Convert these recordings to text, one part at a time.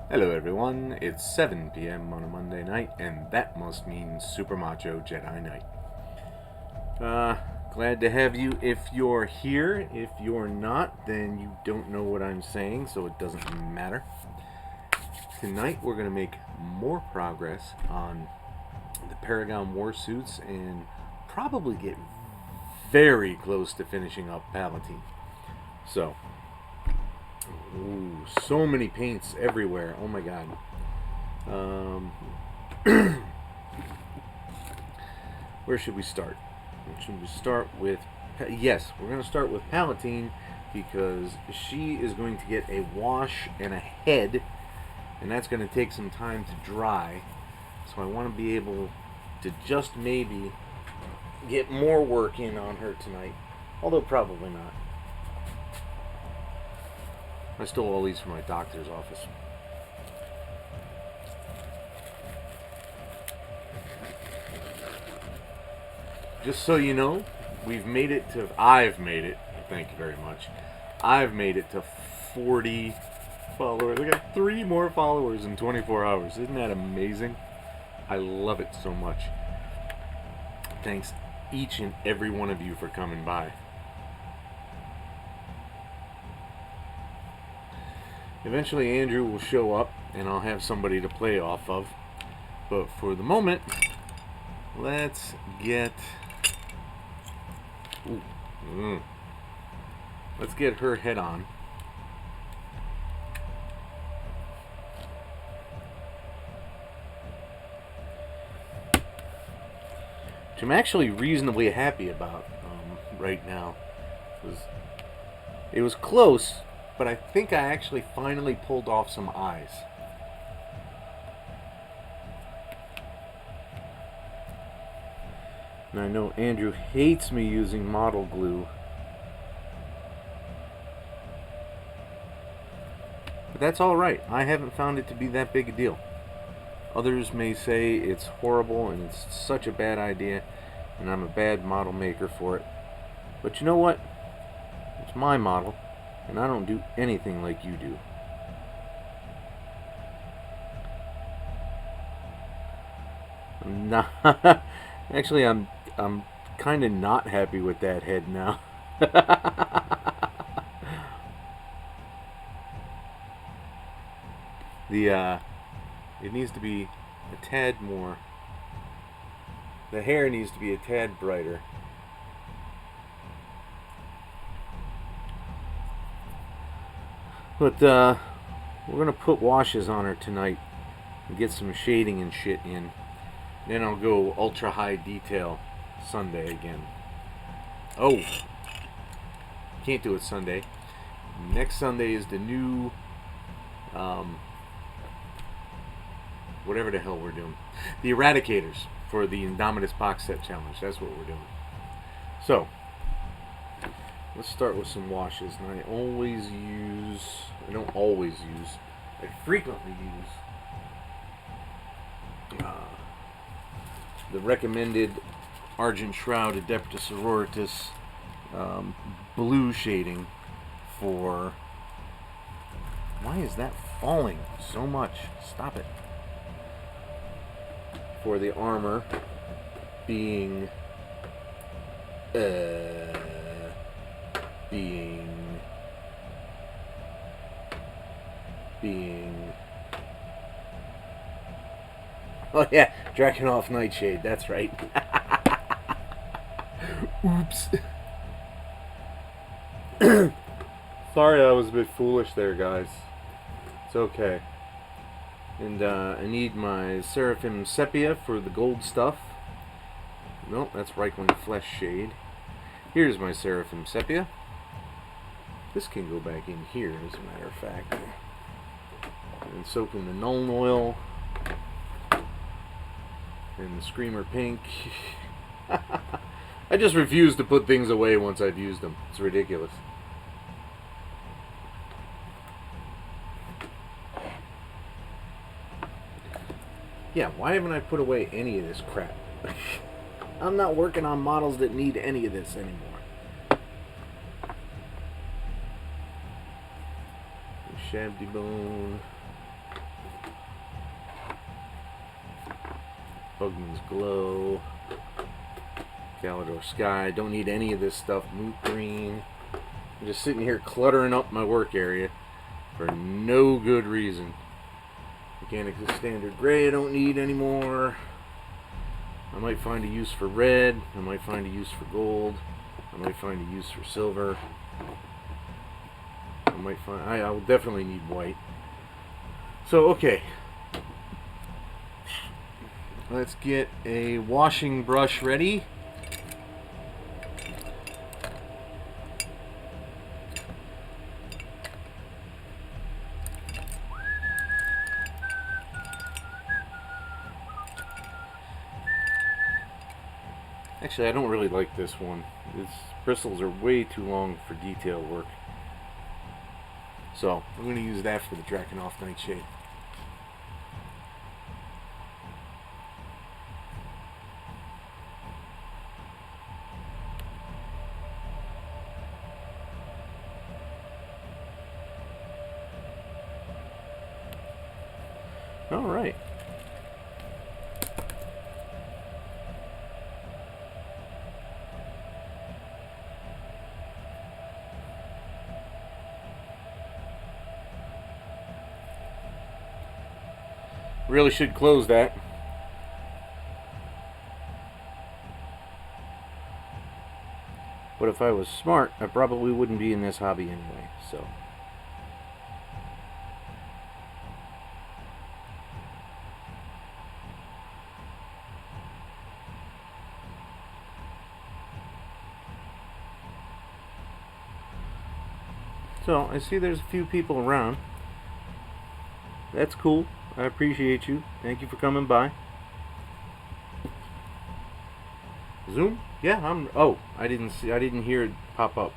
Hello everyone, it's 7 p.m. on a Monday night, and that must mean Super Macho Jedi Night. Glad to have you if you're here. If you're not, then you don't know what I'm saying, so it doesn't matter. Tonight we're going to make more progress on the Paragon Warsuits and probably get very close to finishing up Palatine. So, ooh, so many paints everywhere. Oh my god. Where should we start? Should we start with... Yes, we're going to start with Palatine because she is going to get a wash and a head, and that's going to take some time to dry. So I want to be able to just maybe get more work in on her tonight. Although probably not. I stole all these from my doctor's office. Just so you know, I've made it, thank you very much. I've made it to 40 followers. I got 3 more followers in 24 hours. Isn't that amazing? I love it so much. Thanks each and every one of you for coming by. Eventually Andrew will show up and I'll have somebody to play off of. But for the moment, let's get... Let's get her head on. Which I'm actually reasonably happy about right now. It was close, but I think I actually finally pulled off some eyes. And I know Andrew hates me using model glue. But that's alright. I haven't found it to be that big a deal. Others may say it's horrible and it's such a bad idea and I'm a bad model maker for it. But you know what? It's my model and I don't do anything like you do. I'm not... Actually, I'm kind of not happy with that head now. It needs to be a tad more. The hair needs to be a tad brighter. But we're gonna put washes on her tonight and get some shading and shit in. Then I'll go ultra high detail Sunday again. Oh, can't do it Sunday. Next Sunday is the new whatever the hell we're doing. The Eradicators for the Indominus box set challenge. That's what we're doing. So, let's start with some washes. And I frequently use the recommended Argent Shroud Adeptus Sororitas blue shading for... Why is that falling so much? Stop it. For the armor being oh yeah, Drakenhof Nightshade, that's right. Oops. Sorry I was a bit foolish there, guys. It's okay. And I need my Seraphim Sepia for the gold stuff. Nope, that's Reichland Flesh Shade. Here's my Seraphim Sepia. This can go back in here, as a matter of fact. And soak in the Nuln Oil. And the Screamer Pink. I just refuse to put things away once I've used them. It's ridiculous. Yeah, why haven't I put away any of this crap? I'm not working on models that need any of this anymore. Shabby Bone. Bugman's Glow. Galador Sky. Don't need any of this stuff. Moot Green. I'm just sitting here cluttering up my work area for no good reason. Mechanics of Standard Gray I don't need anymore. I might find a use for red. I might find a use for gold. I might find a use for silver. I will definitely need white. So, okay. Let's get a washing brush ready. Actually, I don't really like this one. Its bristles are way too long for detail work. So, I'm going to use that for the Drakenhof Nightshade. Alright. Really should close that. But if I was smart, I probably wouldn't be in this hobby anyway, so. So, I see there's a few people around. That's cool. I appreciate you. Thank you for coming by. Zoom? Yeah, oh, I didn't hear it pop up.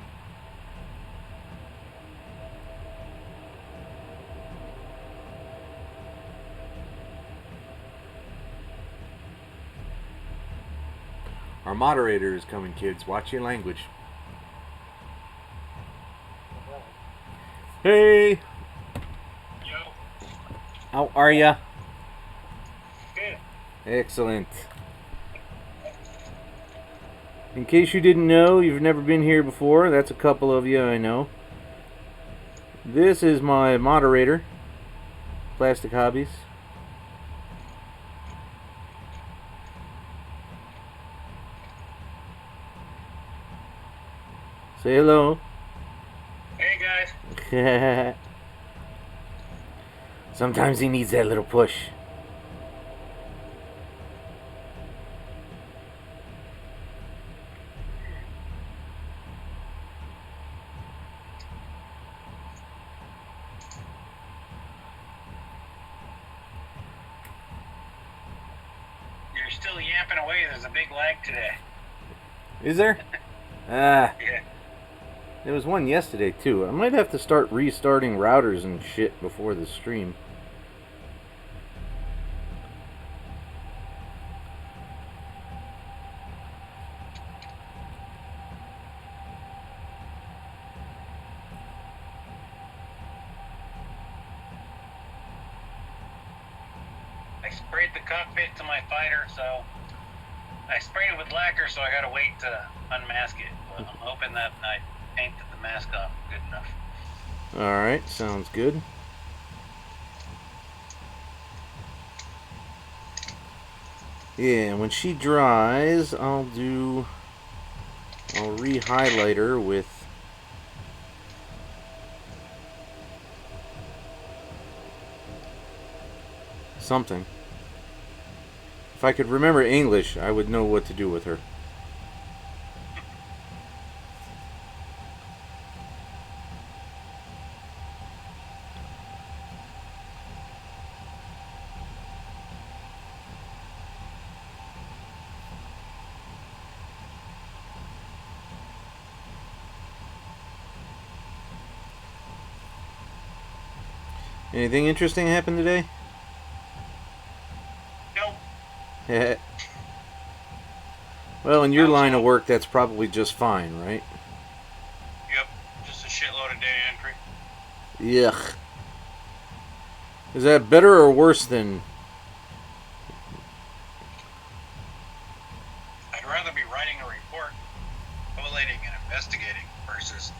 Our moderator is coming, kids. Watch your language. Hey! Yo. How are ya? Good. Excellent. In case you didn't know, you've never been here before. That's a couple of you, I know. This is my moderator, Plastic Hobbies. Say hello. Hey guys. Sometimes he needs that little push. You're still yapping away. There's a big lag today. Is there? Ah. Yeah. There was one yesterday too. I might have to start restarting routers and shit before the stream. I sprayed the cockpit to my fighter, so I sprayed it with lacquer, so I gotta wait to unmask it. But I'm hoping that I painted the mask off good enough. Alright, sounds good. Yeah, when she dries, I'll re-highlight her with something. If I could remember English, I would know what to do with her. Anything interesting happened today? Nope. Well, in your line of work, that's probably just fine, right? Yep. Just a shitload of data entry. Yuck. Is that better or worse than... I'd rather be writing a report, collating and investigating versus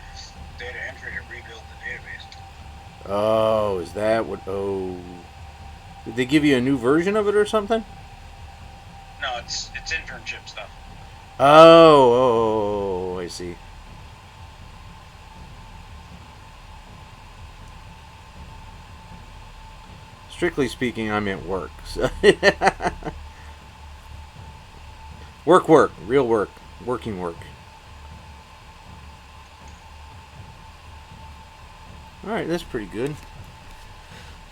data entry to rebuild the database. Oh, is that what... Oh... Did they give you a new version of it or something? No, it's internship stuff. Oh, I see. Strictly speaking, I meant work. So work, real work, working work. Alright, that's pretty good.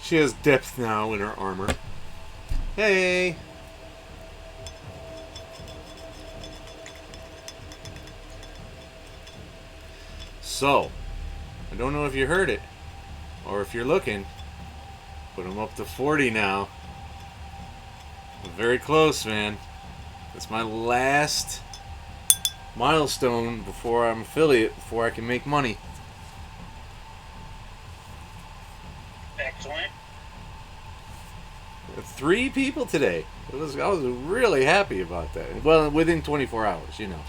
She has depth now in her armor. Hey! So, I don't know if you heard it, or if you're looking, but I'm up to 40 now. I'm very close, man. That's my last milestone before I'm affiliate, before I can make money. Excellent. 3 people today. I was really happy about that. Well, within 24 hours, you know.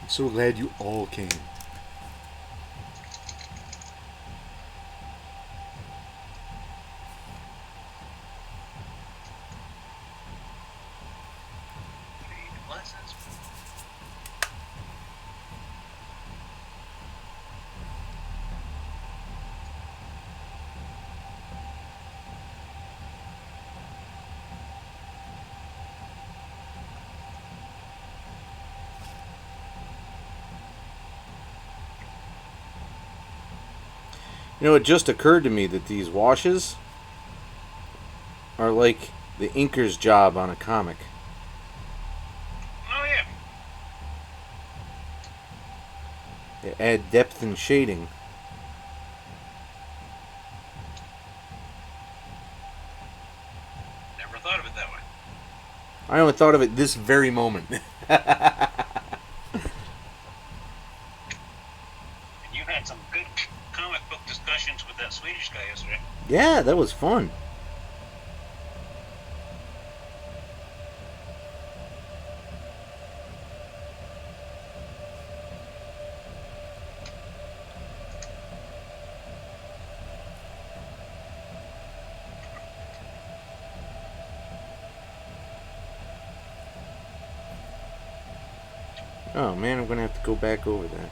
I'm so glad you all came. Lessons. You know, it just occurred to me that these washes are like the inker's job on a comic. Oh yeah. They add depth and shading. Never thought of it that way. I only thought of it this very moment. And you had some good comic book discussions with that Swedish guy yesterday. Yeah, that was fun. Oh man, I'm gonna have to go back over that.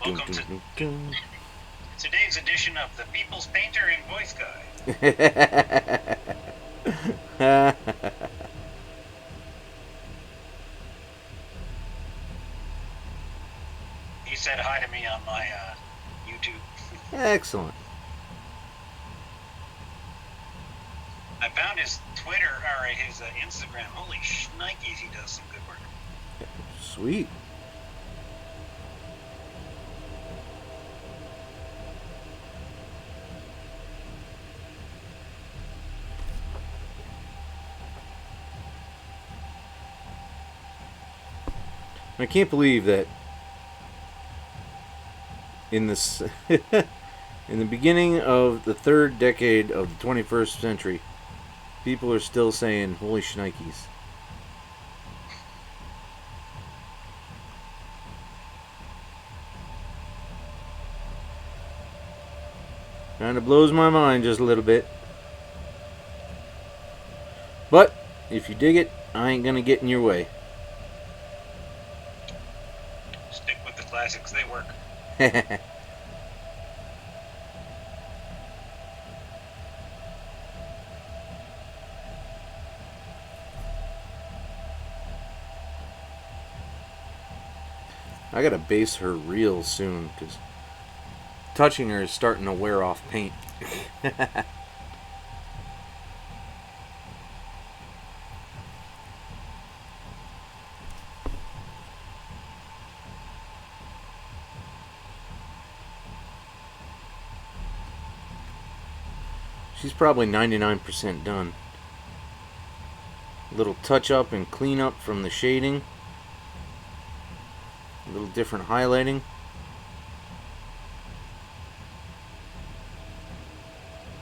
Welcome to today's edition of the People's Painter and Voice Guy. He said hi to me on my YouTube. Excellent. I found his Twitter or his Instagram. Holy shnikes, he does some good work. Sweet. I can't believe that in this in the beginning of the 3rd decade of the 21st century, people are still saying holy shnikes. Kind of blows my mind just a little bit. But if you dig it, I ain't gonna get in your way. Stick with the classics, they work. I gotta base her real soon, because touching her is starting to wear off paint. She's probably 99% done. A little touch up and clean up from the shading. A little different highlighting.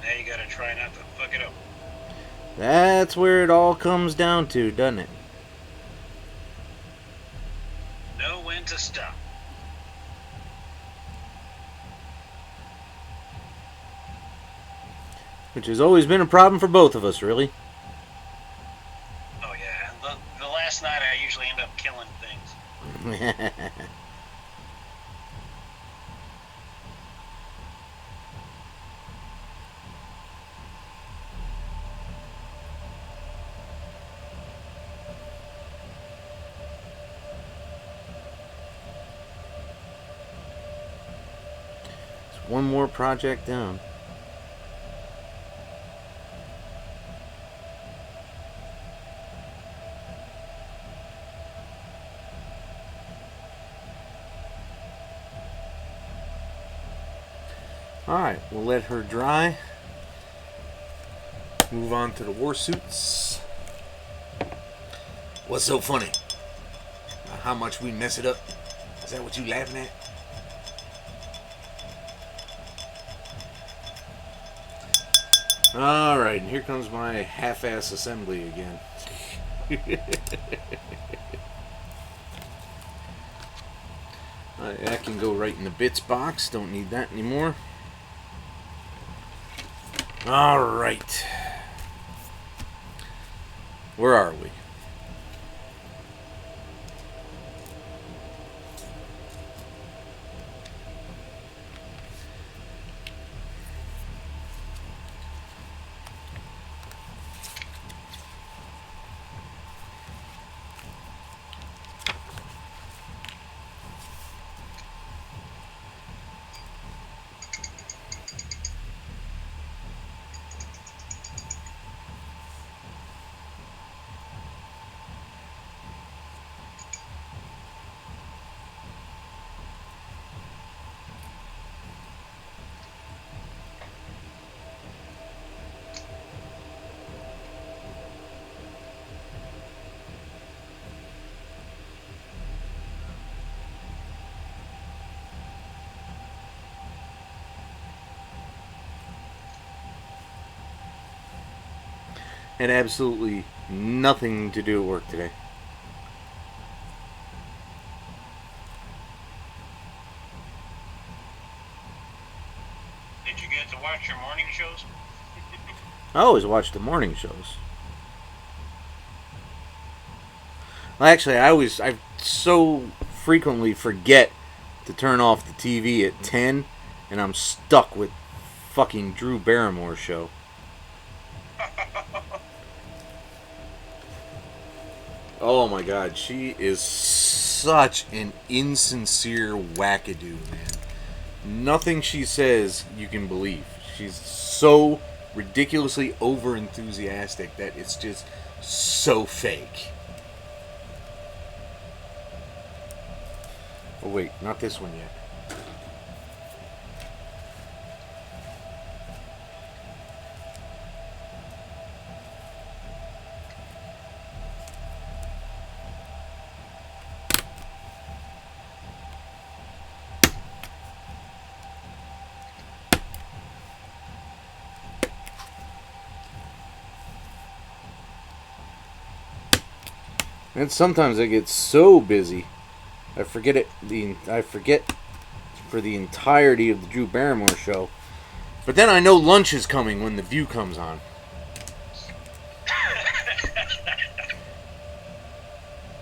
Now you gotta try not to fuck it up. That's where it all comes down to, doesn't it? Know when to stop. Which has always been a problem for both of us, really. Oh yeah, the last night I usually end up killing things. One more project down. Alright, we'll let her dry. Move on to the Warsuits. What's so funny? How much we mess it up? Is that what you laughing at? Alright, and here comes my half-ass assembly again. That can go right in the bits box. Don't need that anymore. Alright. Where are we? Had absolutely nothing to do at work today. Did you get to watch your morning shows? I always watch the morning shows. Well, actually, I so frequently forget to turn off the TV at 10, and I'm stuck with fucking Drew Barrymore's show. Oh my god, she is such an insincere wackadoo, man. Nothing she says you can believe. She's so ridiculously over-enthusiastic that it's just so fake. Oh wait, not this one yet. And sometimes I get so busy, I forget for the entirety of the Drew Barrymore show. But then I know lunch is coming when The View comes on.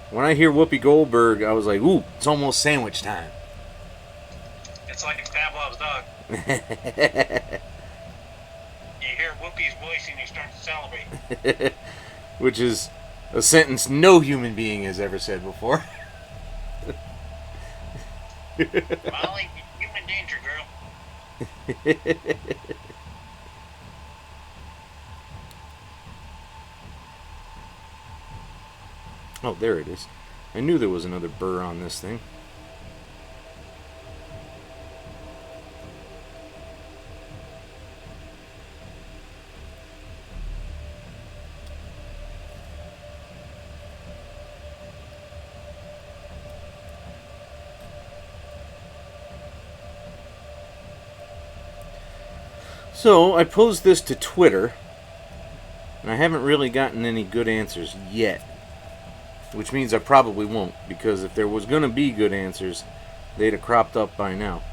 When I hear Whoopi Goldberg, I was like, ooh, it's almost sandwich time. It's like Pavlov's dog. You hear Whoopi's voice and you start to salivate. Which is a sentence no human being has ever said before. Molly, you're in danger, girl. Oh, there it is. I knew there was another burr on this thing. So I posed this to Twitter, and I haven't really gotten any good answers yet. Which means I probably won't, because if there was going to be good answers, they'd have cropped up by now.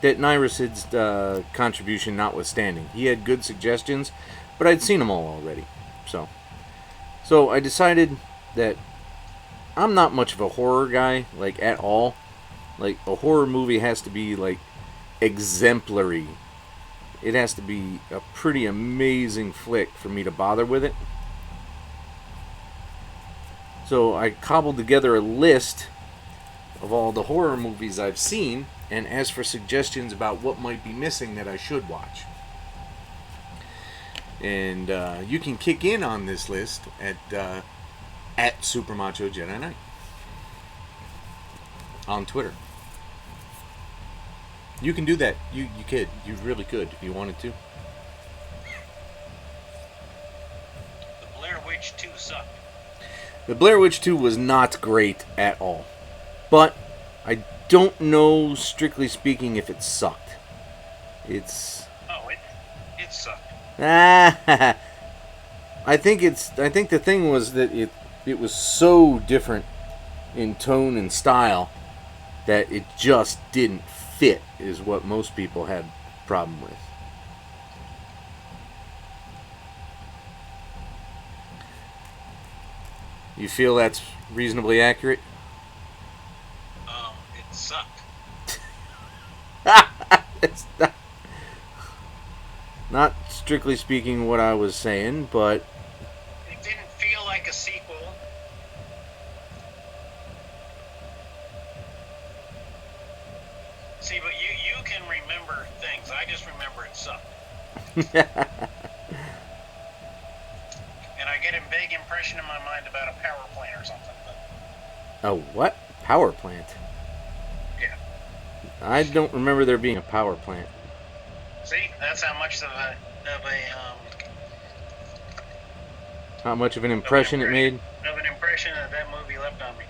That Nyrisid's contribution notwithstanding. He had good suggestions, but I'd seen them all already. So I decided that I'm not much of a horror guy, like, at all. Like, a horror movie has to be, like, exemplary. It has to be a pretty amazing flick for me to bother with it. So I cobbled together a list of all the horror movies I've seen and asked for suggestions about what might be missing that I should watch. And you can kick in on this list at Super Macho Jedi Knight on Twitter. You can do that. You could. You really could if you wanted to. The Blair Witch 2 sucked. The Blair Witch 2 was not great at all. But I don't know, strictly speaking, if it sucked. It's... Oh, it sucked. I think the thing was that it was so different in tone and style that it just didn't fit, is what most people had a problem with. You feel that's reasonably accurate? It sucked. It's not strictly speaking what I was saying, but It didn't feel like a sequel. See, but you can remember things. I just remember it sucked. And I get a vague impression in my mind about a power plant or something. But a what? Power plant? yeah. I don't remember there being a power plant. See, that's how much of How much of an impression it made? Of an impression that movie left on me.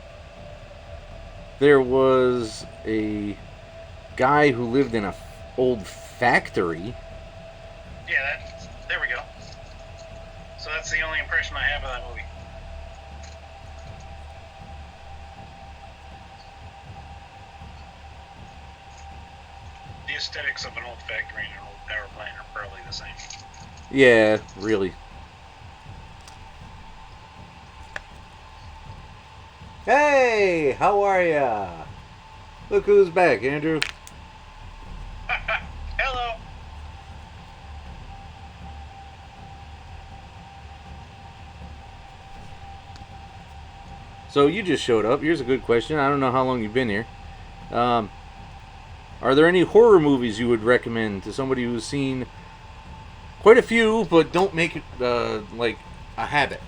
There was a guy who lived in a old factory. Yeah, there we go. So that's the only impression I have of that movie. The aesthetics of an old factory and an old power plant are probably the same. Yeah, really. Hey, how are ya? Look who's back, Andrew. Hello. So you just showed up. Here's a good question. I don't know how long you've been here. Are there any horror movies you would recommend to somebody who's seen quite a few, but don't make it like a habit?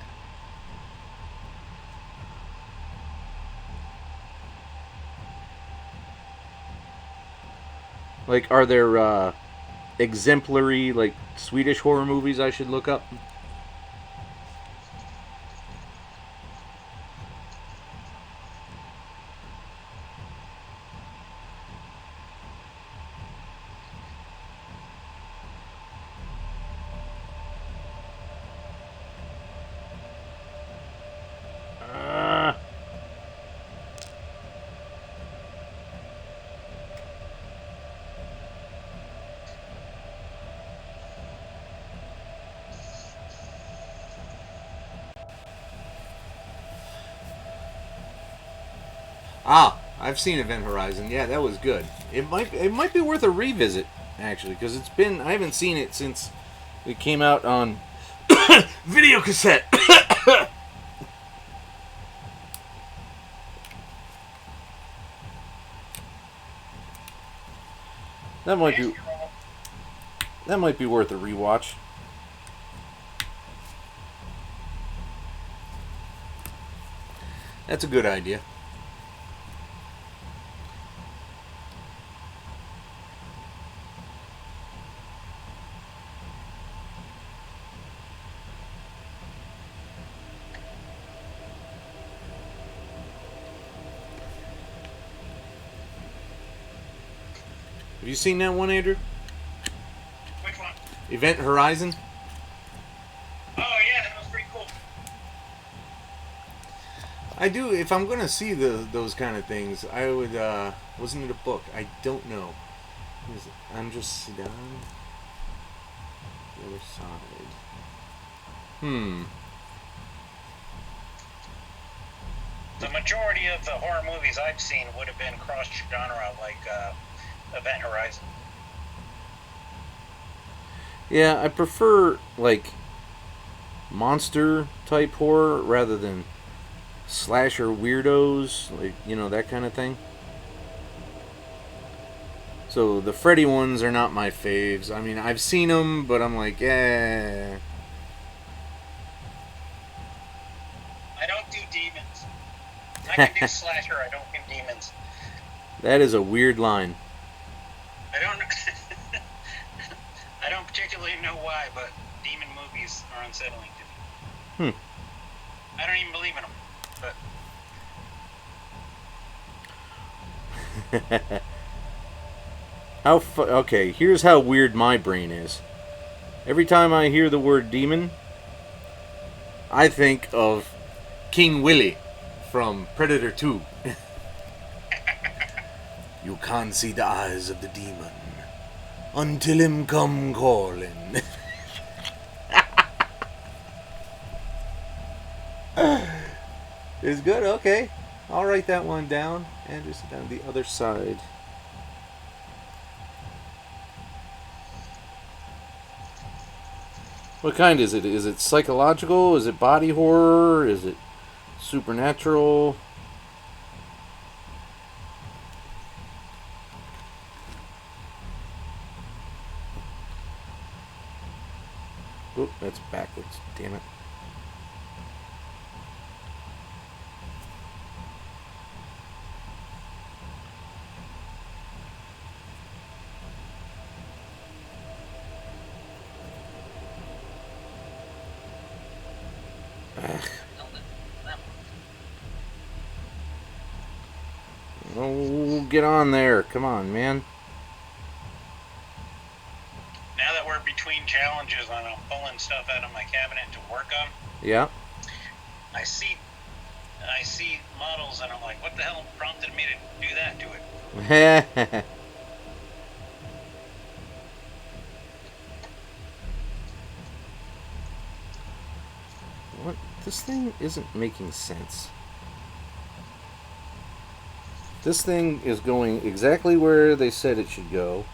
Like, are there exemplary, like, Swedish horror movies I should look up? I've seen Event Horizon. Yeah, that was good. It might be worth a revisit, actually, because I haven't seen it since it came out on video cassette. That might be worth a rewatch. That's a good idea. Have you seen that one, Andrew? Which one? Event Horizon? Oh yeah, that was pretty cool. I do. If I'm gonna see those kind of things, I would. Wasn't it a book? I don't know. I'm just down the other side. The majority of the horror movies I've seen would have been cross-genre, like Event Horizon. Yeah, I prefer like monster type horror rather than slasher weirdos, like that kind of thing. So the Freddy ones are not my faves. I mean, I've seen them, but I'm like, eh. I don't do demons. I can do slasher. I don't do demons. That is a weird line. I don't. I don't particularly know why, but demon movies are unsettling to me. I don't even believe in them. But Okay, here's how weird my brain is. Every time I hear the word demon, I think of King Willie from Predator 2. You can't see the eyes of the demon until him come calling. It's good, okay. I'll write that one down and just down the other side. What kind is it? Is it psychological? Is it body horror? Is it supernatural? Oop, that's backwards. Damn it. Oh, get on there. Come on, man. now that we're between challenges and I'm pulling stuff out of my cabinet to work on, Yeah. I see models and I'm like, what the hell prompted me to do that to it? What? This thing isn't making sense. This thing is going exactly where they said it should go.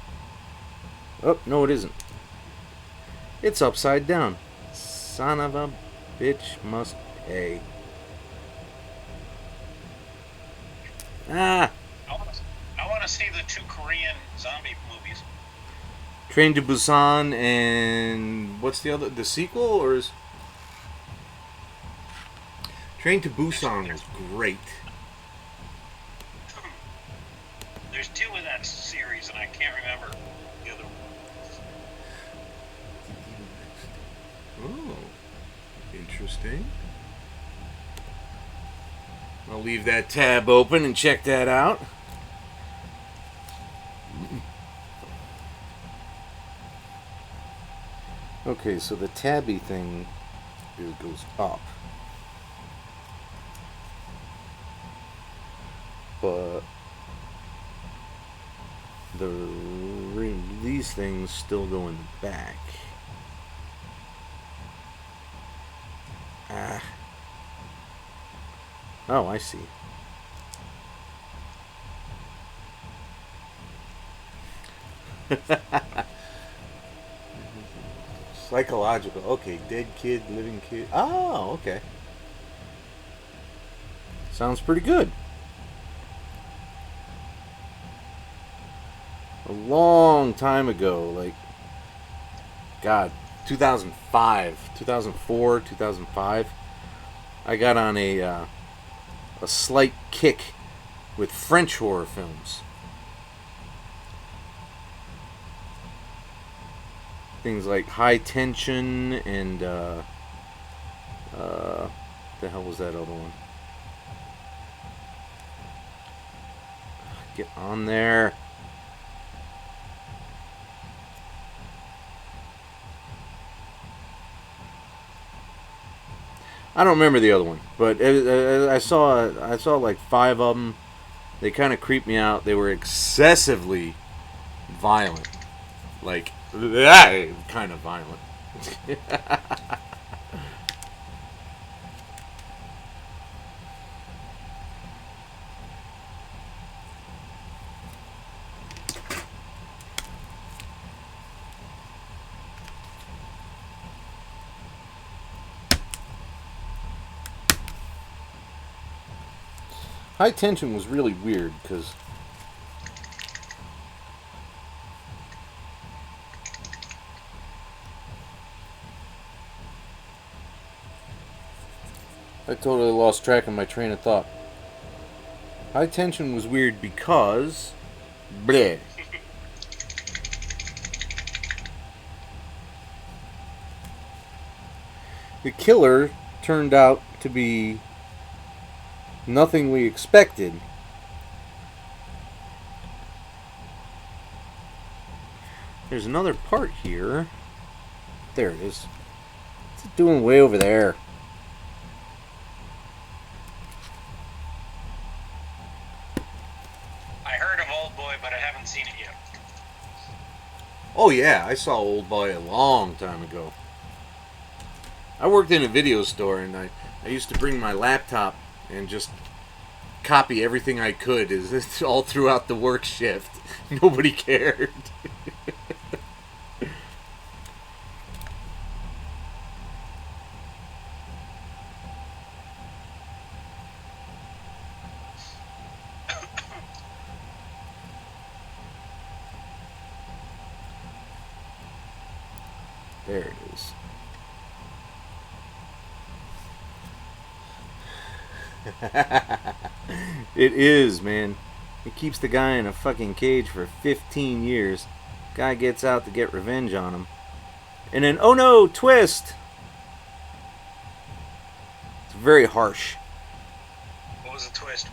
Oh, no it isn't. It's upside down. Son of a bitch must pay. Ah! I want to see the 2 Korean zombie movies. Train to Busan and what's the other? The sequel or is Train to Busan was great. There's 2 in that series and I can't remember the other one. Oh, interesting. I'll leave that tab open and check that out. Okay, so the tabby thing goes up. But these things still go in the back. Ah. Oh, I see. Psychological. Okay, dead kid, living kid. Oh, okay. Sounds pretty good. A long time ago, like, God, 2005, 2004, 2005, I got on a slight kick with French horror films. Things like High Tension and the hell was that other one? Get on there. I don't remember the other one, but I saw like 5 of them. They kind of creeped me out. They were excessively violent, like kind of violent. High Tension was really weird because I totally lost track of my train of thought. High Tension was weird because bleh. The killer turned out to be nothing we expected. There's another part here. There it is. What's it doing way over there? I heard of Old Boy, but I haven't seen it yet. Oh yeah, I saw Old Boy a long time ago. I worked in a video store, and I used to bring my laptop and just copy everything I could all throughout the work shift. Nobody cared. There it is. It is, man. It keeps the guy in a fucking cage for 15 years. Guy gets out to get revenge on him. And then, oh no, twist! It's very harsh. What was the twist?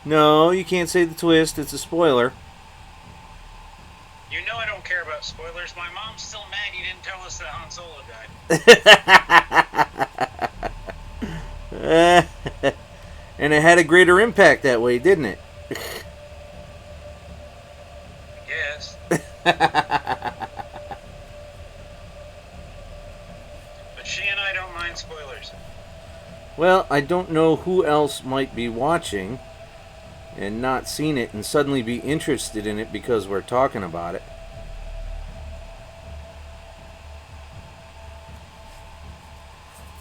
No, you can't say the twist. It's a spoiler. You know I don't care about spoilers. My mom's still mad you didn't tell us that Han Solo died. And it had a greater impact that way, didn't it? Yes. But she and I don't mind spoilers. Well, I don't know who else might be watching and not seen it and suddenly be interested in it because we're talking about it.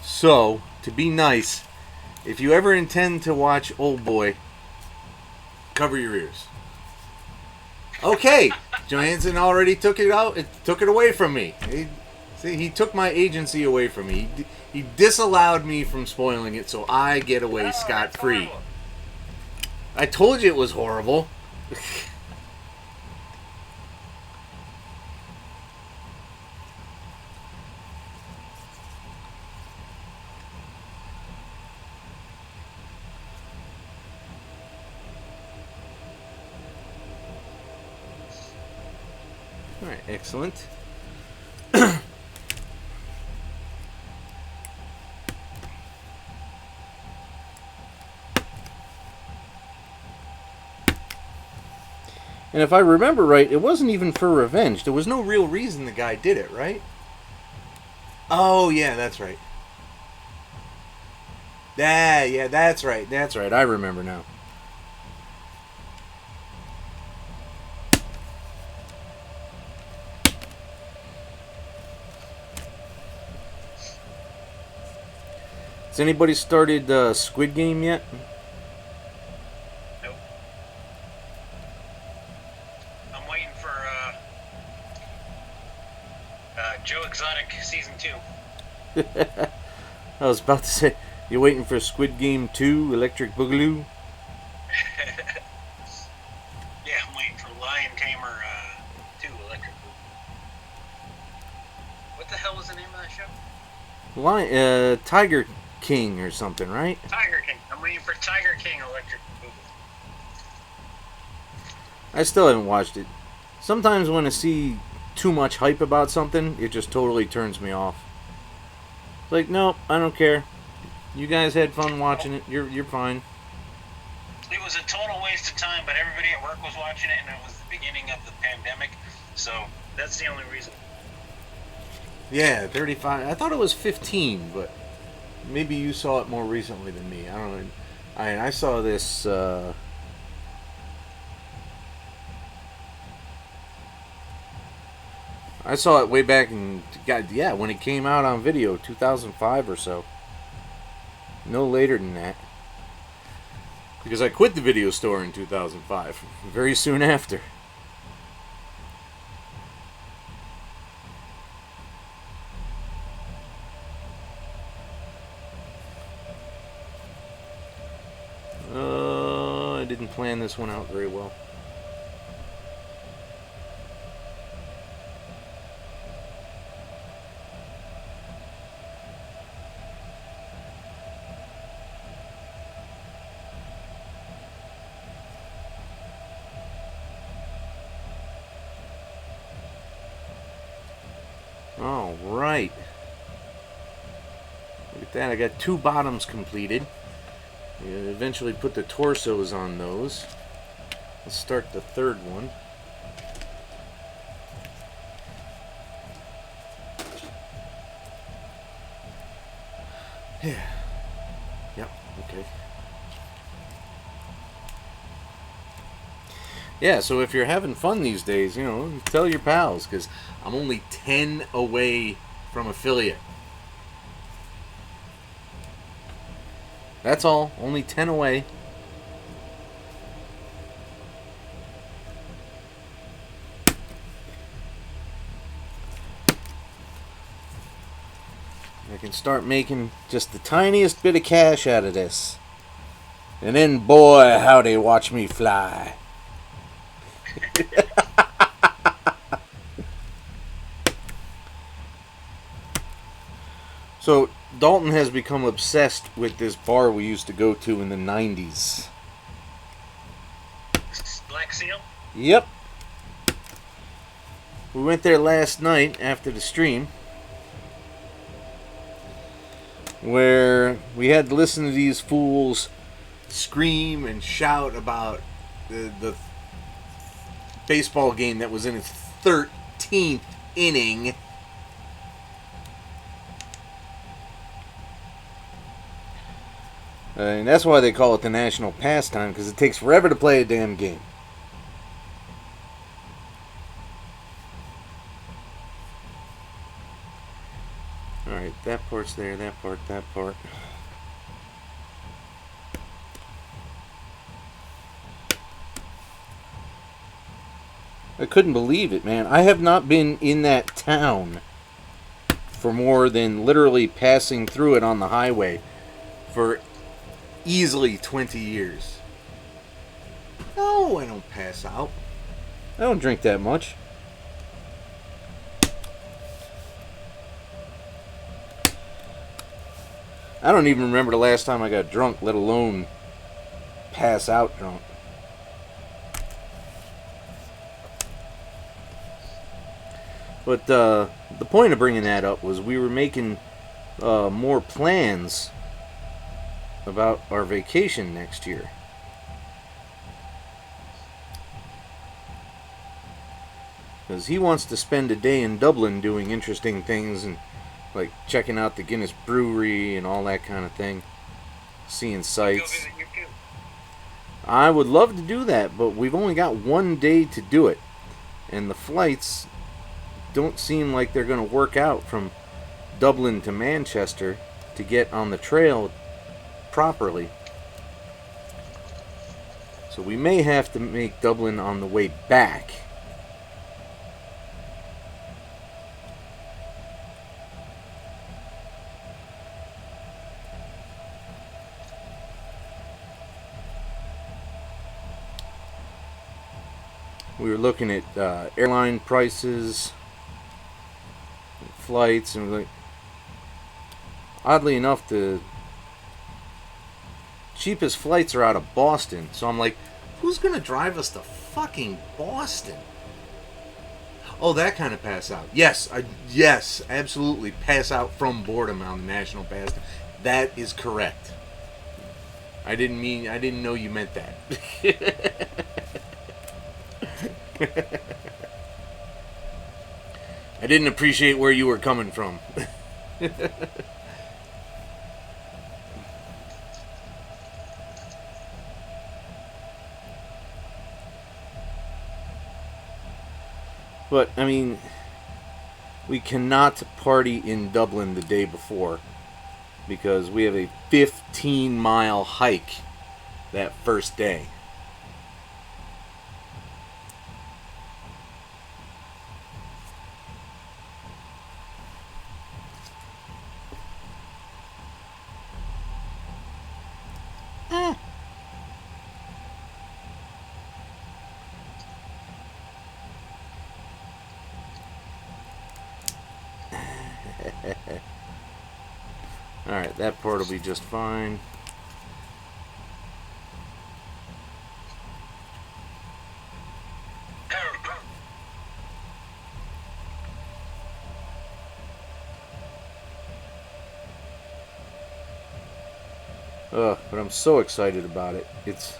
So, to be nice, if you ever intend to watch Old Boy, cover your ears. Okay, Johansson already took it out. It took it away from me. He took my agency away from me. He disallowed me from spoiling it, so I get away scot-free. I told you it was horrible. All right, excellent. And if I remember right, it wasn't even for revenge. There was no real reason the guy did it, right? Oh, yeah, that's right. Yeah, that's right. That's right. I remember now. Has anybody started Squid Game yet? Nope. I'm waiting for Joe Exotic Season 2. I was about to say, you're waiting for Squid Game 2, Electric Boogaloo? Yeah, I'm waiting for Lion Tamer 2, Electric Boogaloo. What the hell was the name of that show? Tiger King or something, right? Tiger King. I'm waiting for Tiger King Electric Boogaloo. I still haven't watched it. Sometimes when I see too much hype about something, it just totally turns me off. It's like, nope, I don't care. You guys had fun watching it. You're fine. It was a total waste of time, but everybody at work was watching it, and it was the beginning of the pandemic, so that's the only reason. Yeah, 35. I thought it was 15, but maybe you saw it more recently than me. I don't know. I saw this. I saw it way back in, God, yeah, when it came out on video, 2005 or so. No later than that. Because I quit the video store in 2005, very soon after. I didn't plan this one out very well. All right. Look at that. I got 2 bottoms completed. Eventually put the torsos on those. Let's start the 3rd one. Yeah. Yep. Okay. Yeah, so if you're having fun these days, you know, tell your pals, because I'm only 10 away from affiliate. That's all. Only 10 away. I can start making just the tiniest bit of cash out of this. And then, boy, howdy, watch me fly. So, Dalton has become obsessed with this bar we used to go to in the 90s. Black Seal? Yep. We went there last night after the stream, where we had to listen to these fools scream and shout about the baseball game that was in its 13th inning. And that's why they call it the national pastime, because it takes forever to play a damn game. Alright, that part's there, that part, that part. I couldn't believe it, man. I have not been in that town for more than literally passing through it on the highway for easily 20 years. No, I don't pass out. I don't drink that much. I don't even remember the last time I got drunk, let alone pass out drunk. But the point of bringing that up was we were making more plans about our vacation next year. Because he wants to spend a day in Dublin doing interesting things and like checking out the Guinness Brewery and all that kind of thing. Seeing sights. I would love to do that, but we've only got 1 day to do it. And the flights don't seem like they're going to work out from Dublin to Manchester to get on the trail properly. So we may have to make Dublin on the way back. We were looking at airline prices, flights, and like, oddly enough, the cheapest flights are out of Boston. So I'm like, who's gonna drive us to fucking Boston? Oh, that kind of pass out. Yes, yes, absolutely pass out from boredom on the national pastime. That is correct. I didn't know you meant that. I didn't appreciate where you were coming from. But, I mean, we cannot party in Dublin the day before because we have a 15-mile hike that first day. Alright, that part will be just fine. But I'm so excited about it. It's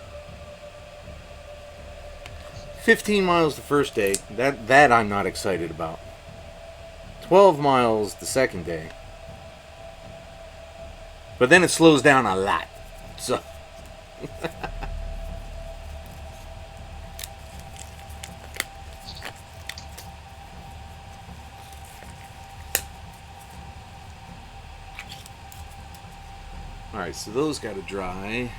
15 miles the first day. That I'm not excited about. 12 miles the second day. But then it slows down a lot. So Alright, so those got to dry.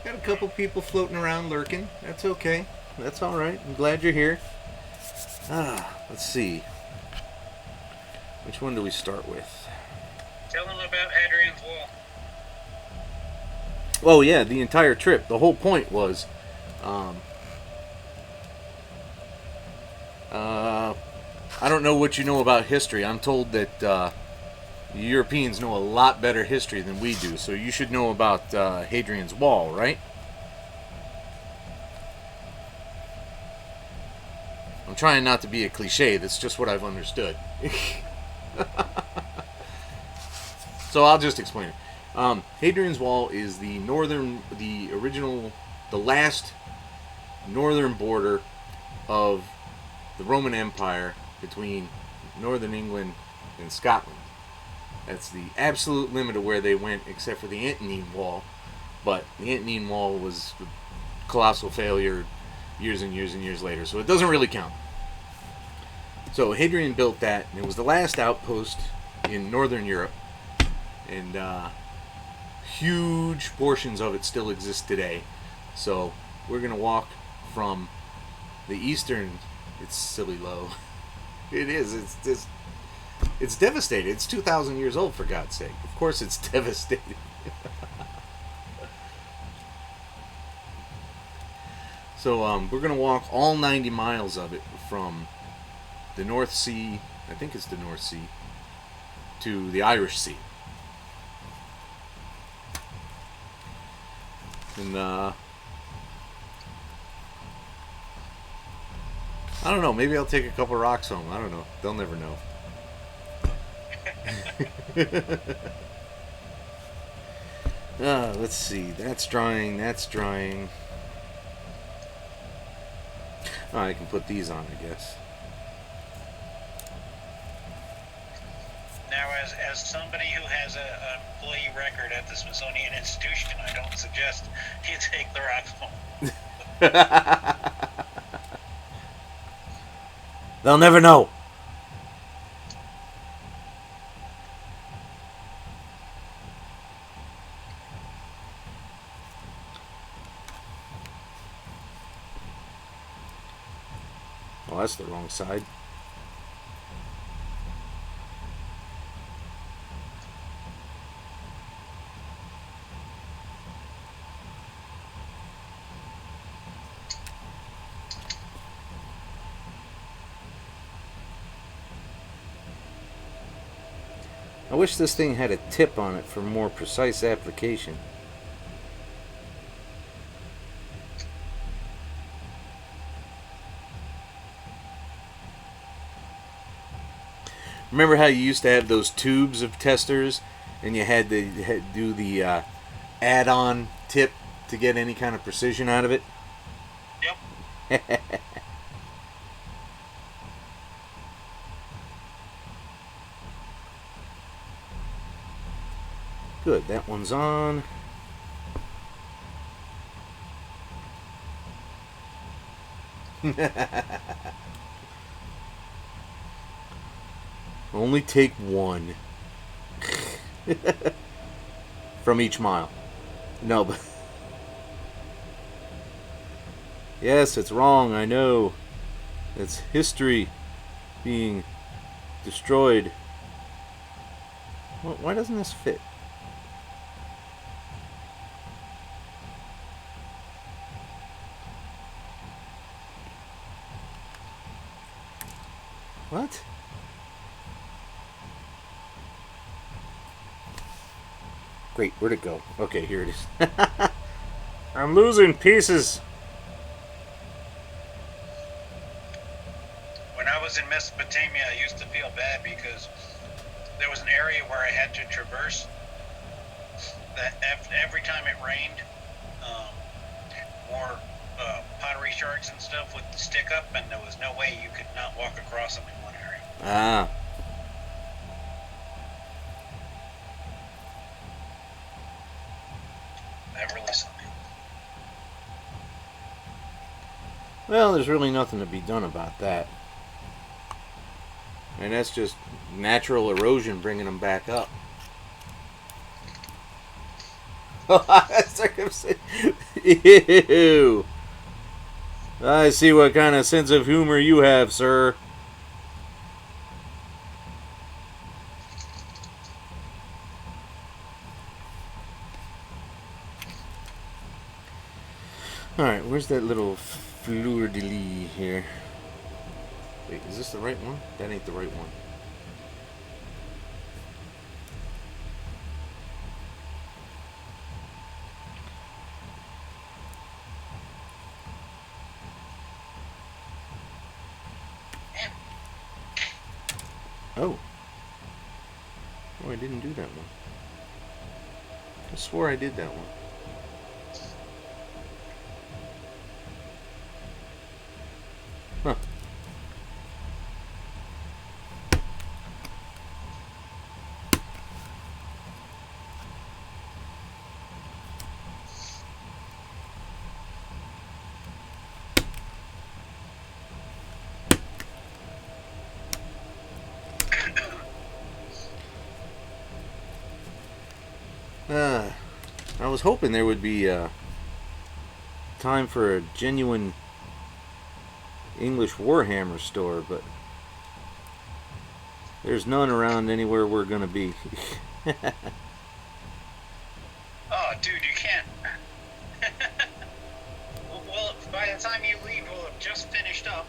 Got a couple people floating around lurking. That's okay. That's alright. I'm glad you're here. Let's see. Which one do we start with? Tell them about Hadrian's Wall. Oh yeah, the entire trip. The whole point was, I don't know what you know about history. I'm told that Europeans know a lot better history than we do. So you should know about Hadrian's Wall, right? I'm trying not to be a cliche. That's just what I've understood. So I'll just explain it. Hadrian's Wall is the last northern border of the Roman Empire between northern England and Scotland. That's the absolute limit of where they went, except for the Antonine Wall. But the Antonine Wall was a colossal failure years and years and years later, so it doesn't really count. So Hadrian built that, and it was the last outpost in northern Europe, and huge portions of it still exist today. So we're going to walk from the eastern... It's silly low. It is. It's devastated. It's 2,000 years old, for God's sake. Of course it's devastated. So we're going to walk all 90 miles of it from the North Sea, I think it's the North Sea, to the Irish Sea. And I don't know, maybe I'll take a couple rocks home. I don't know. They'll never know. Let's see. That's drying. That's drying. Oh, I can put these on, I guess. Now, as somebody who has an employee record at the Smithsonian Institution, I don't suggest you take the rocks home. They'll never know. Oh, that's the wrong side. I wish this thing had a tip on it for more precise application. Remember how you used to have those tubes of testers and you had to do the add-on tip to get any kind of precision out of it? Yep. Good, that one's on. Only take one. From each mile. No, but... Yes, it's wrong, I know. It's history being destroyed. Well, why doesn't this fit? What? Great, where'd it go? Okay, here it is. I'm losing pieces. When I was in Mesopotamia, I used to feel bad because there was an area where I had to traverse that every time it rained, more pottery shards and stuff would stick up, and there was no way you could not walk across them in one area. Ah. That really sucked. Well, there's really nothing to be done about that. And that's just natural erosion bringing them back up. Ew. I see what kind of sense of humor you have, sir. Alright, where's that little fleur-de-lis here? Wait, is this the right one? That ain't the right one. Oh. Oh, I didn't do that one. I swore I did that one. Huh. I was hoping there would be time for a genuine English Warhammer store, but there's none around anywhere we're gonna be. Oh, dude, you can't. Well, by the time you leave, we'll have just finished up.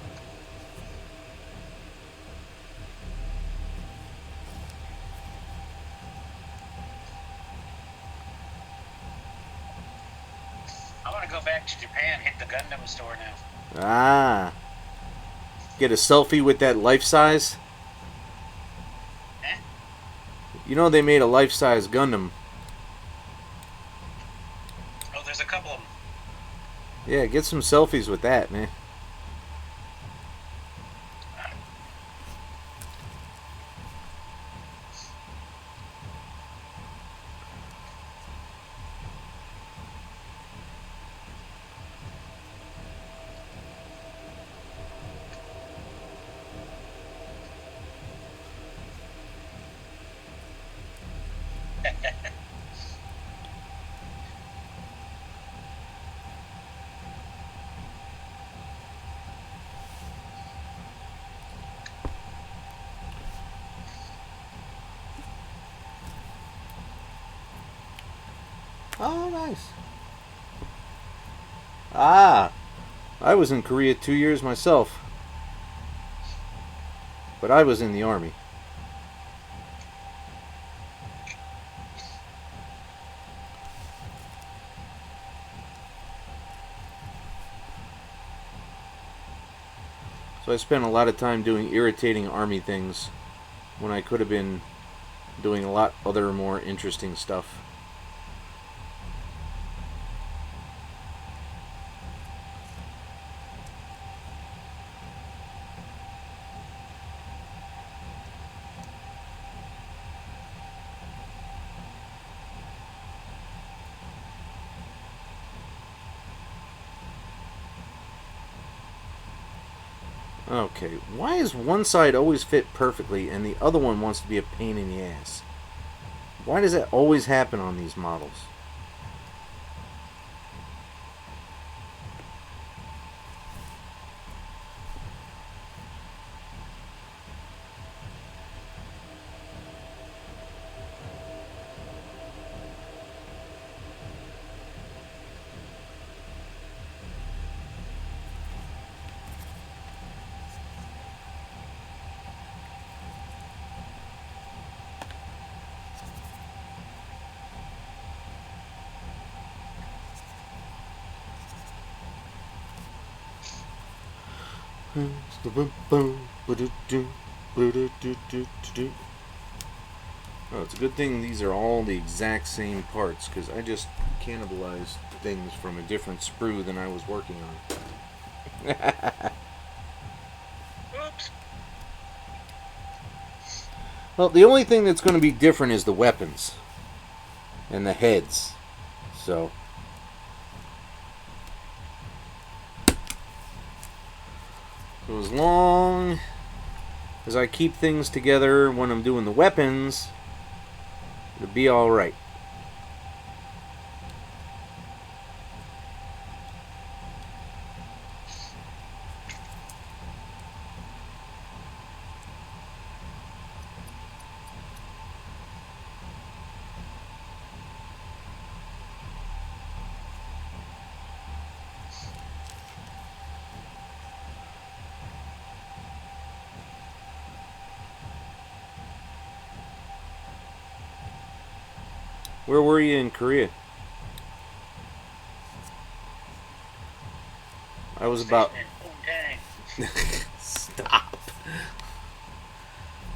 I want to go back to Japan, hit the Gundam store now. Ah. Get a selfie with that life size? Eh? You know they made a life size Gundam. Oh, there's a couple of them. Yeah, get some selfies with that, man. Oh, nice. Ah, I was in Korea 2 years myself. But I was in the army. So I spent a lot of time doing irritating army things when I could have been doing a lot other more interesting stuff. Okay, why is one side always fit perfectly and the other one wants to be a pain in the ass? Why does that always happen on these models? Oh, it's a good thing these are all the exact same parts, because I just cannibalized things from a different sprue than I was working on. Oops. Well, the only thing that's going to be different is the weapons and the heads. So as long as I keep things together when I'm doing the weapons, it'll be alright. Where were you in Korea? I was about... Stop.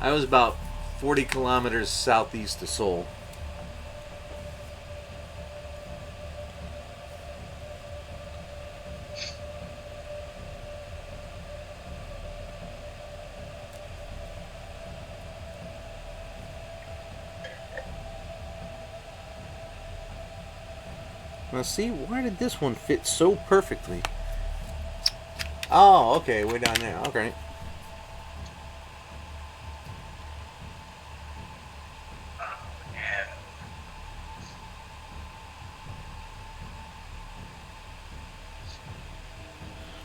I was about 40 kilometers southeast of Seoul. Now see, why did this one fit so perfectly? Oh, okay, way down there. Okay.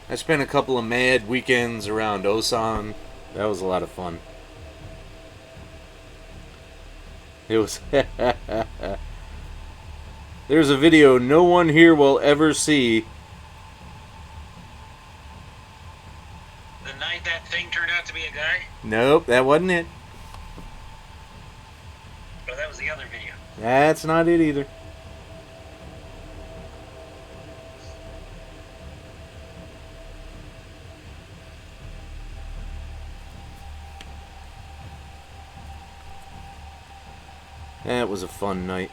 I spent a couple of mad weekends around Osan. That was a lot of fun. It was... There's a video no one here will ever see. The night that thing turned out to be a guy? Nope, that wasn't it. Oh, that was the other video. That's not it either. That was a fun night.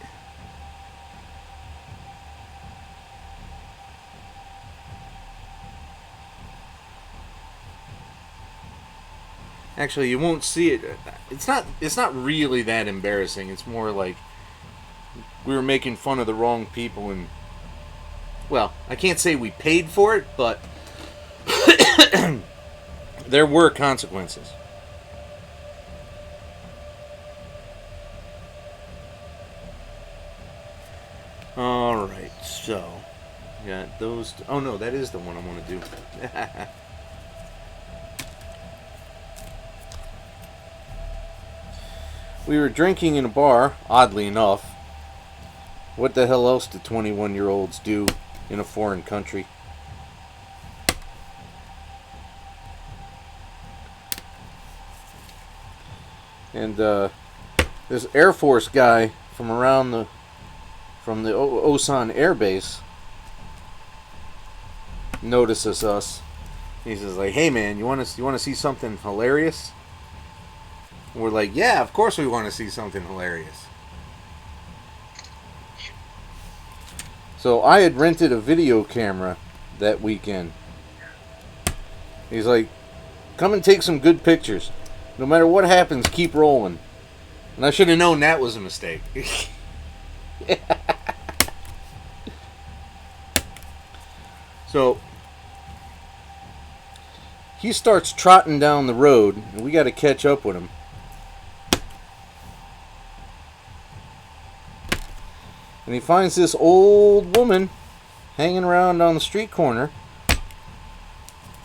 Actually, you won't see it. It's not really that embarrassing. It's more like we were making fun of the wrong people, and well, I can't say we paid for it, but there were consequences. Alright, so got those. Oh no, that is the one I want to do. We were drinking in a bar, oddly enough. What the hell else do 21-year-olds do in a foreign country? And this Air Force guy from the Osan Air Base notices us. He says like, "Hey man, you want to see something hilarious?" We're like, "Yeah, of course we want to see something hilarious." So I had rented a video camera that weekend. He's like, "Come and take some good pictures. No matter what happens, keep rolling." And I should have known that was a mistake. So he starts trotting down the road, and we got to catch up with him. And he finds this old woman hanging around on the street corner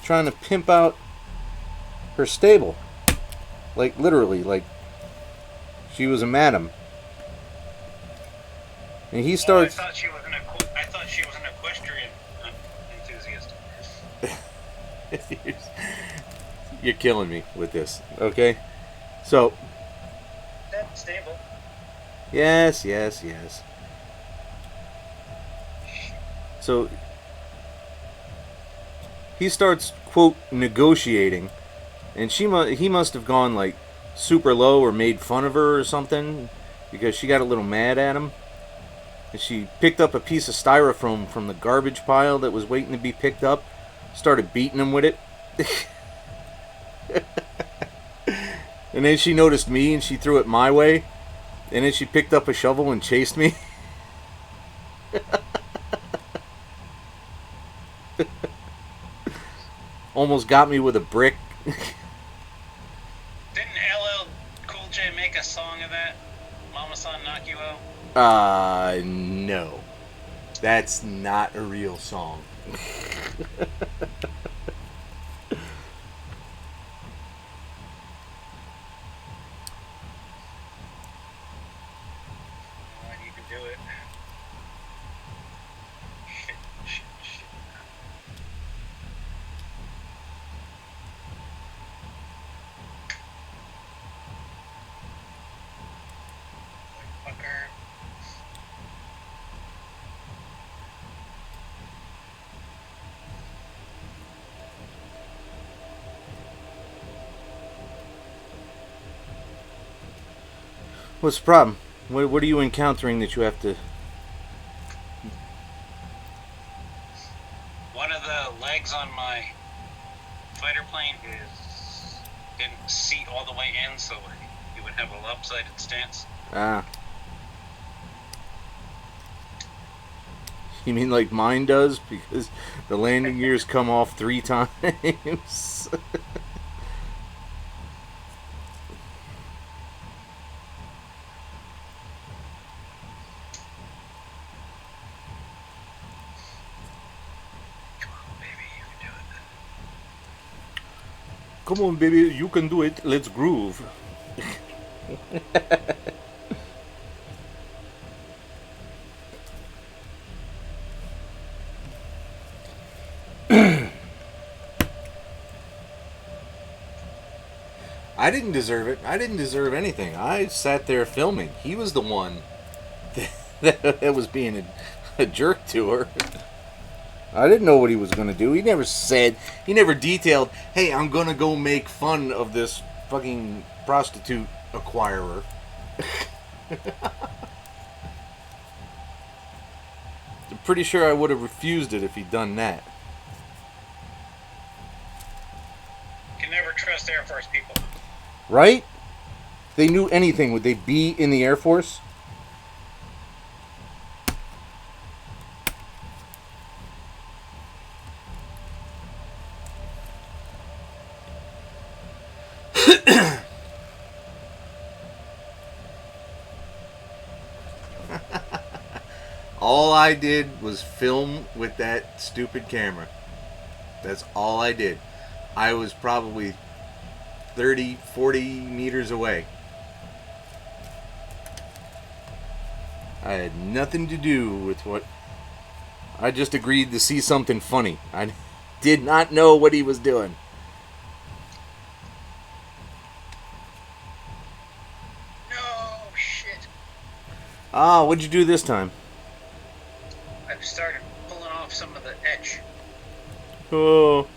trying to pimp out her stable. Like, literally, like she was a madam. And he starts... I thought she was an equestrian enthusiast. You're killing me with this, okay? So... That's stable. Yes. So he starts, quote, negotiating, and he must have gone like super low or made fun of her or something, because she got a little mad at him, and she picked up a piece of styrofoam from the garbage pile that was waiting to be picked up, started beating him with it. And then she noticed me and she threw it my way, and then she picked up a shovel and chased me. Almost got me with a brick. Didn't LL Cool J make a song of that? Mama-san knock you out? No. That's not a real song. You can do it. Shit. Fucker. What's the problem? What are you encountering that you have to... One of the legs on my fighter plane didn't seat all the way in, so you would have a lopsided stance. Ah. You mean like mine does? Because the landing gears come off 3 times. Come on, baby, you can do it. Let's groove. I didn't deserve it. I didn't deserve anything. I sat there filming. He was the one that was being a jerk to her. I didn't know what he was going to do. He never detailed, hey, I'm going to go make fun of this fucking prostitute acquirer. I'm pretty sure I would have refused it if he'd done that. You can never trust Air Force people. Right? If they knew anything, would they be in the Air Force? All I did was film with that stupid camera. That's all I did. I was probably 30, 40 meters away. I had nothing to do with what... I just agreed to see something funny. I did not know what he was doing. No, shit. Ah, what'd you do this time? I've started pulling off some of the etch. Oh.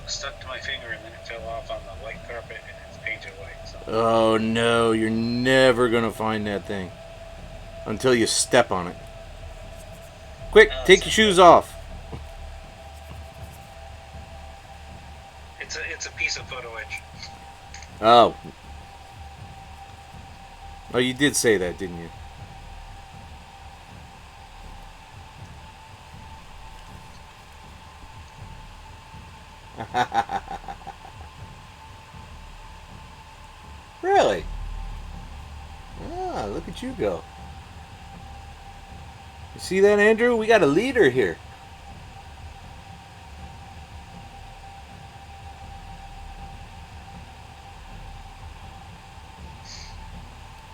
stuck to my finger and then it fell off on the white carpet and it's painted white. So. Oh no, you're never gonna find that thing until you step on it. Quick, take your shoes off. It's a piece of photo etch. Oh. Oh, you did say that, didn't you? Really? Ah, look at you go. You see that, Andrew? We got a leader here.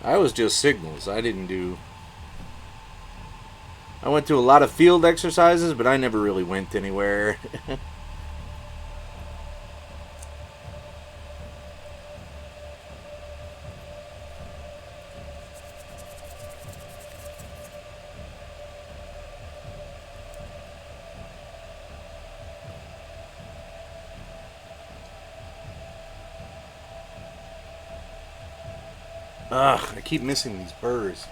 I was just signals. I didn't do... I went to a lot of field exercises, but I never really went anywhere. Ugh, I keep missing these burrs.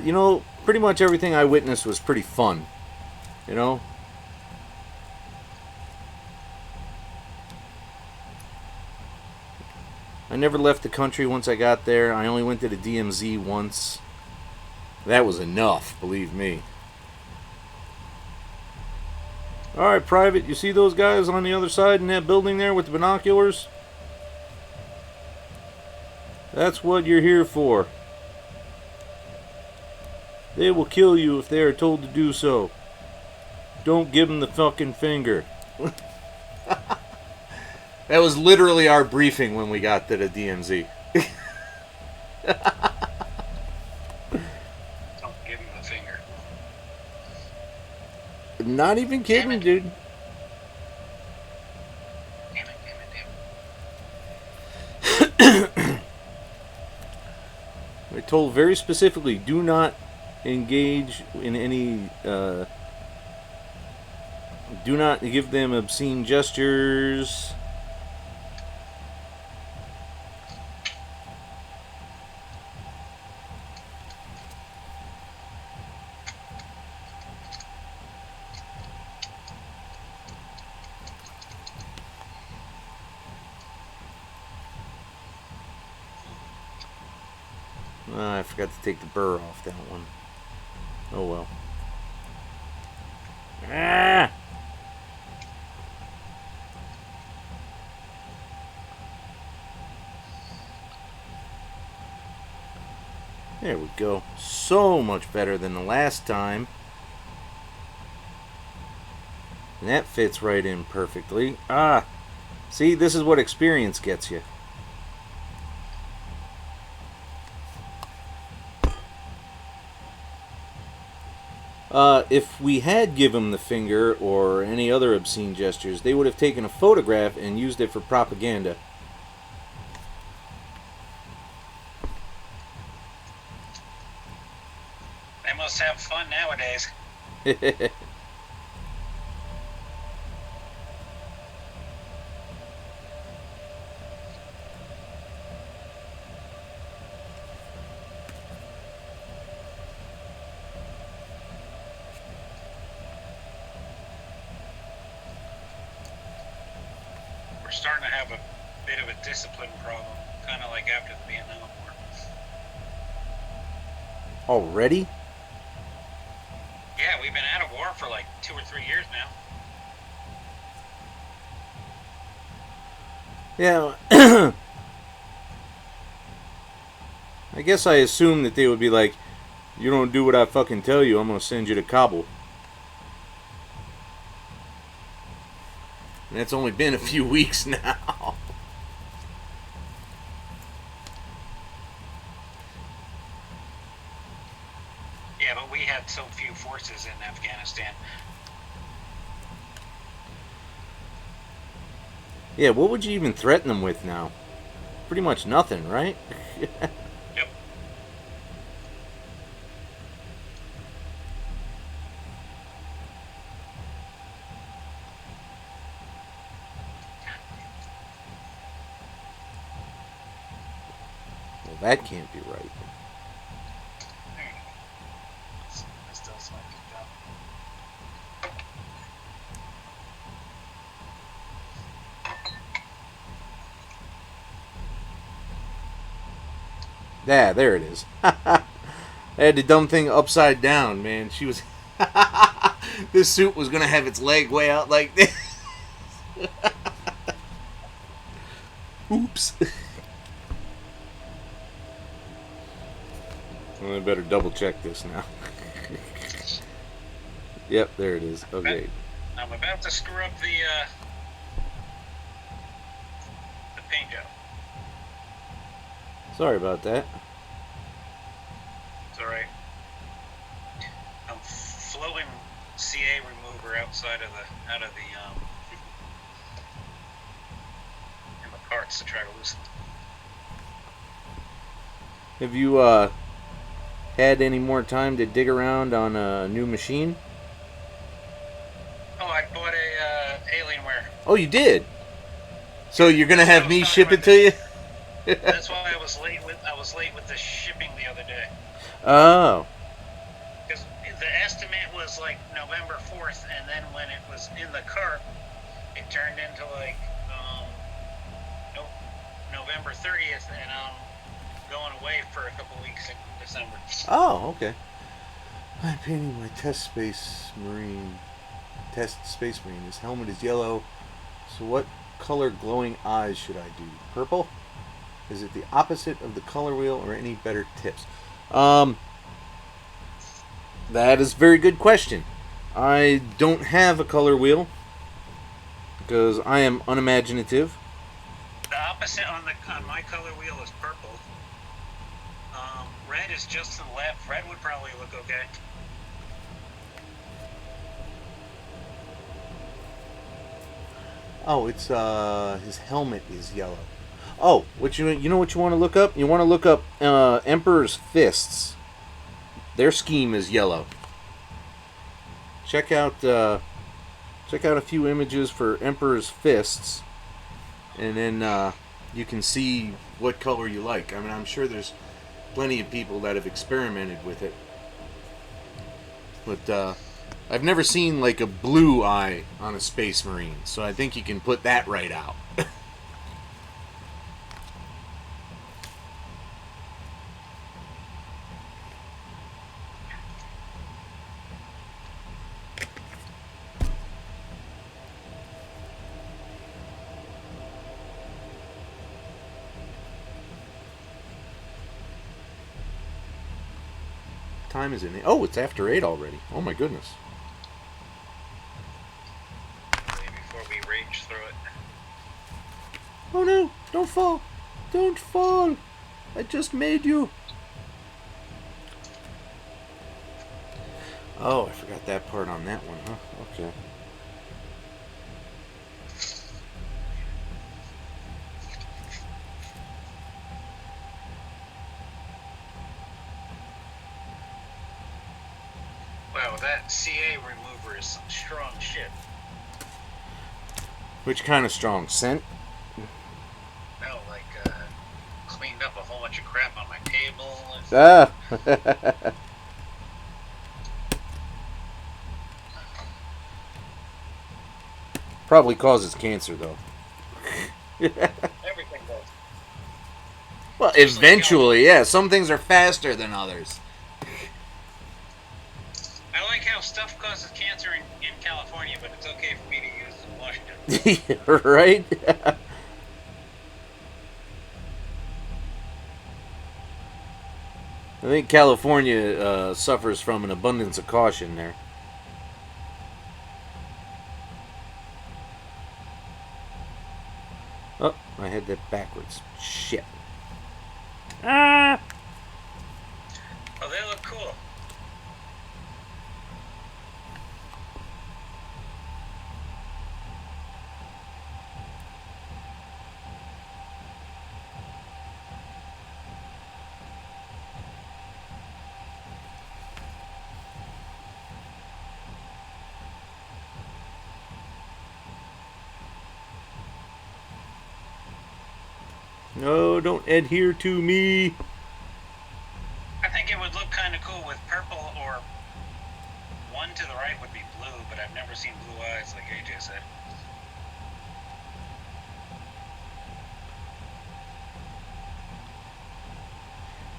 You know, pretty much everything I witnessed was pretty fun. You know? I never left the country once I got there. I only went to the DMZ once. That was enough, believe me. Alright, Private, you see those guys on the other side in that building there with the binoculars? That's what you're here for. They will kill you if they are told to do so. Don't give them the fucking finger. That was literally our briefing when we got to the DMZ. Don't give him the finger. Not even kidding, dude. Damn it. We're told very specifically, do not engage in any, do not give them obscene gestures. I forgot to take the burr off that one. Oh well. Ah! There we go. So much better than the last time. And that fits right in perfectly. Ah! See, this is what experience gets you. If we had given them the finger or any other obscene gestures, they would have taken a photograph and used it for propaganda. They must have fun nowadays. We're starting to have a bit of a discipline problem, kind of like after the Vietnam War. Already? Yeah, we've been out of war for like 2 or 3 years now. Yeah. I guess I assumed that they would be like, you don't do what I fucking tell you, I'm gonna send you to Kabul. And it's only been a few weeks now. Yeah, but we had so few forces in Afghanistan. Yeah, what would you even threaten them with now? Pretty much nothing, right? Yep. that can't be right. There you go. This does like it job. Yeah, there it is. I had the dumb thing upside down, man. She was. This suit was gonna have its leg way out like this. Oops. Well, I better double check this now. Yep, there it is. Okay. I'm about to screw up the paint job. Sorry about that. It's alright. I'm floating CA remover outside of the in the parts to try to loosen it. Have you had any more time to dig around on a new machine? Oh, I bought a Alienware. Oh, you did. So you're gonna have me ship it to you? That's why I was late with the shipping the other day. Oh. Because the estimate was like November 4th, and then when it was in the cart, it turned into like November 30th, and I'm going away for a couple weeks in December. Oh, okay. I'm painting my test space marine. His helmet is yellow. So what color glowing eyes should I do? Purple? Is it the opposite of the color wheel, or any better tips? That is a very good question. I don't have a color wheel because I am unimaginative. The opposite on my color wheel is purple. Red is just to the left. Red would probably look okay. Oh, it's his helmet is yellow. Oh, you know what you want to look up? You want to look up Emperor's Fists. Their scheme is yellow. Check out a few images for Emperor's Fists, and then you can see what color you like. I mean, I'm sure there's plenty of people that have experimented with it, but I've never seen like a blue eye on a Space Marine, so I think you can put that right out. Time is in. Oh, it's after 8 already. Oh my goodness. Before we rage through it. Oh no! Don't fall! Don't fall! I just made you! Oh, I forgot that part on that one, huh? Okay. Wow, that CA remover is some strong shit. Which kind of strong? Scent? No, like, cleaned up a whole bunch of crap on my table. Ah! Probably causes cancer, though. Everything does. Well, eventually, yeah. Some things are faster than others. I like how stuff causes cancer in California, but it's okay for me to use in Washington. Right? I think California suffers from an abundance of caution there. Oh, I had that backwards. Shit. Ah! Oh, they look cool. No, don't adhere to me. one to the right would be blue, but I've never seen blue eyes like AJ said.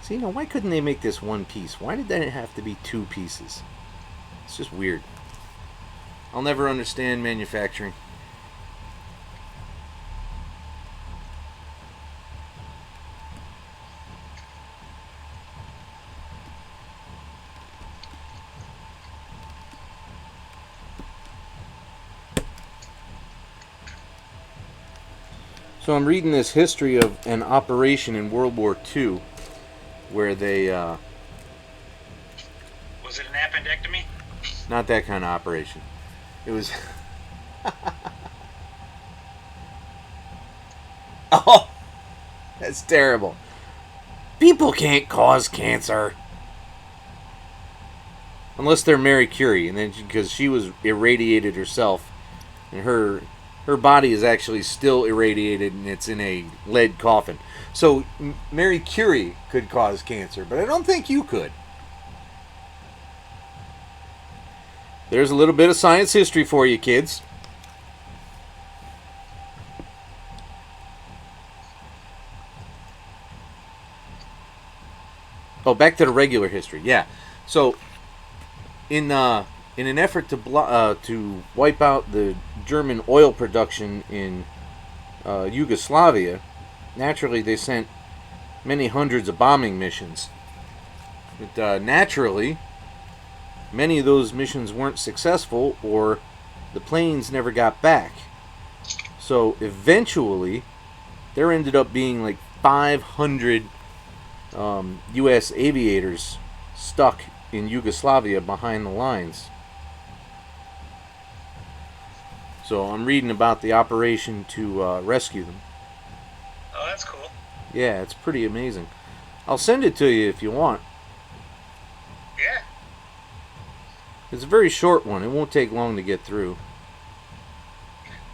See, now, why couldn't they make this one piece? Why did that have to be two pieces? It's just weird. I'll never understand manufacturing. So I'm reading this history of an operation in World War II where they... Was it an appendectomy? Not that kind of operation. It was... Oh! That's terrible. People can't cause cancer. Unless they're Mary Curie, and then because she was irradiated herself, and her body is actually still irradiated, and it's in a lead coffin. So Mary Curie could cause cancer, but I don't think you could. There's a little bit of science history for you, kids. Oh, back to the regular history. Yeah. So, in an effort to wipe out the German oil production in Yugoslavia, naturally they sent many hundreds of bombing missions. But naturally, many of those missions weren't successful, or the planes never got back. So eventually, there ended up being like 500 U.S. aviators stuck in Yugoslavia behind the lines. So I'm reading about the operation to rescue them. Oh, that's cool. Yeah, it's pretty amazing. I'll send it to you if you want. Yeah. It's a very short one. It won't take long to get through.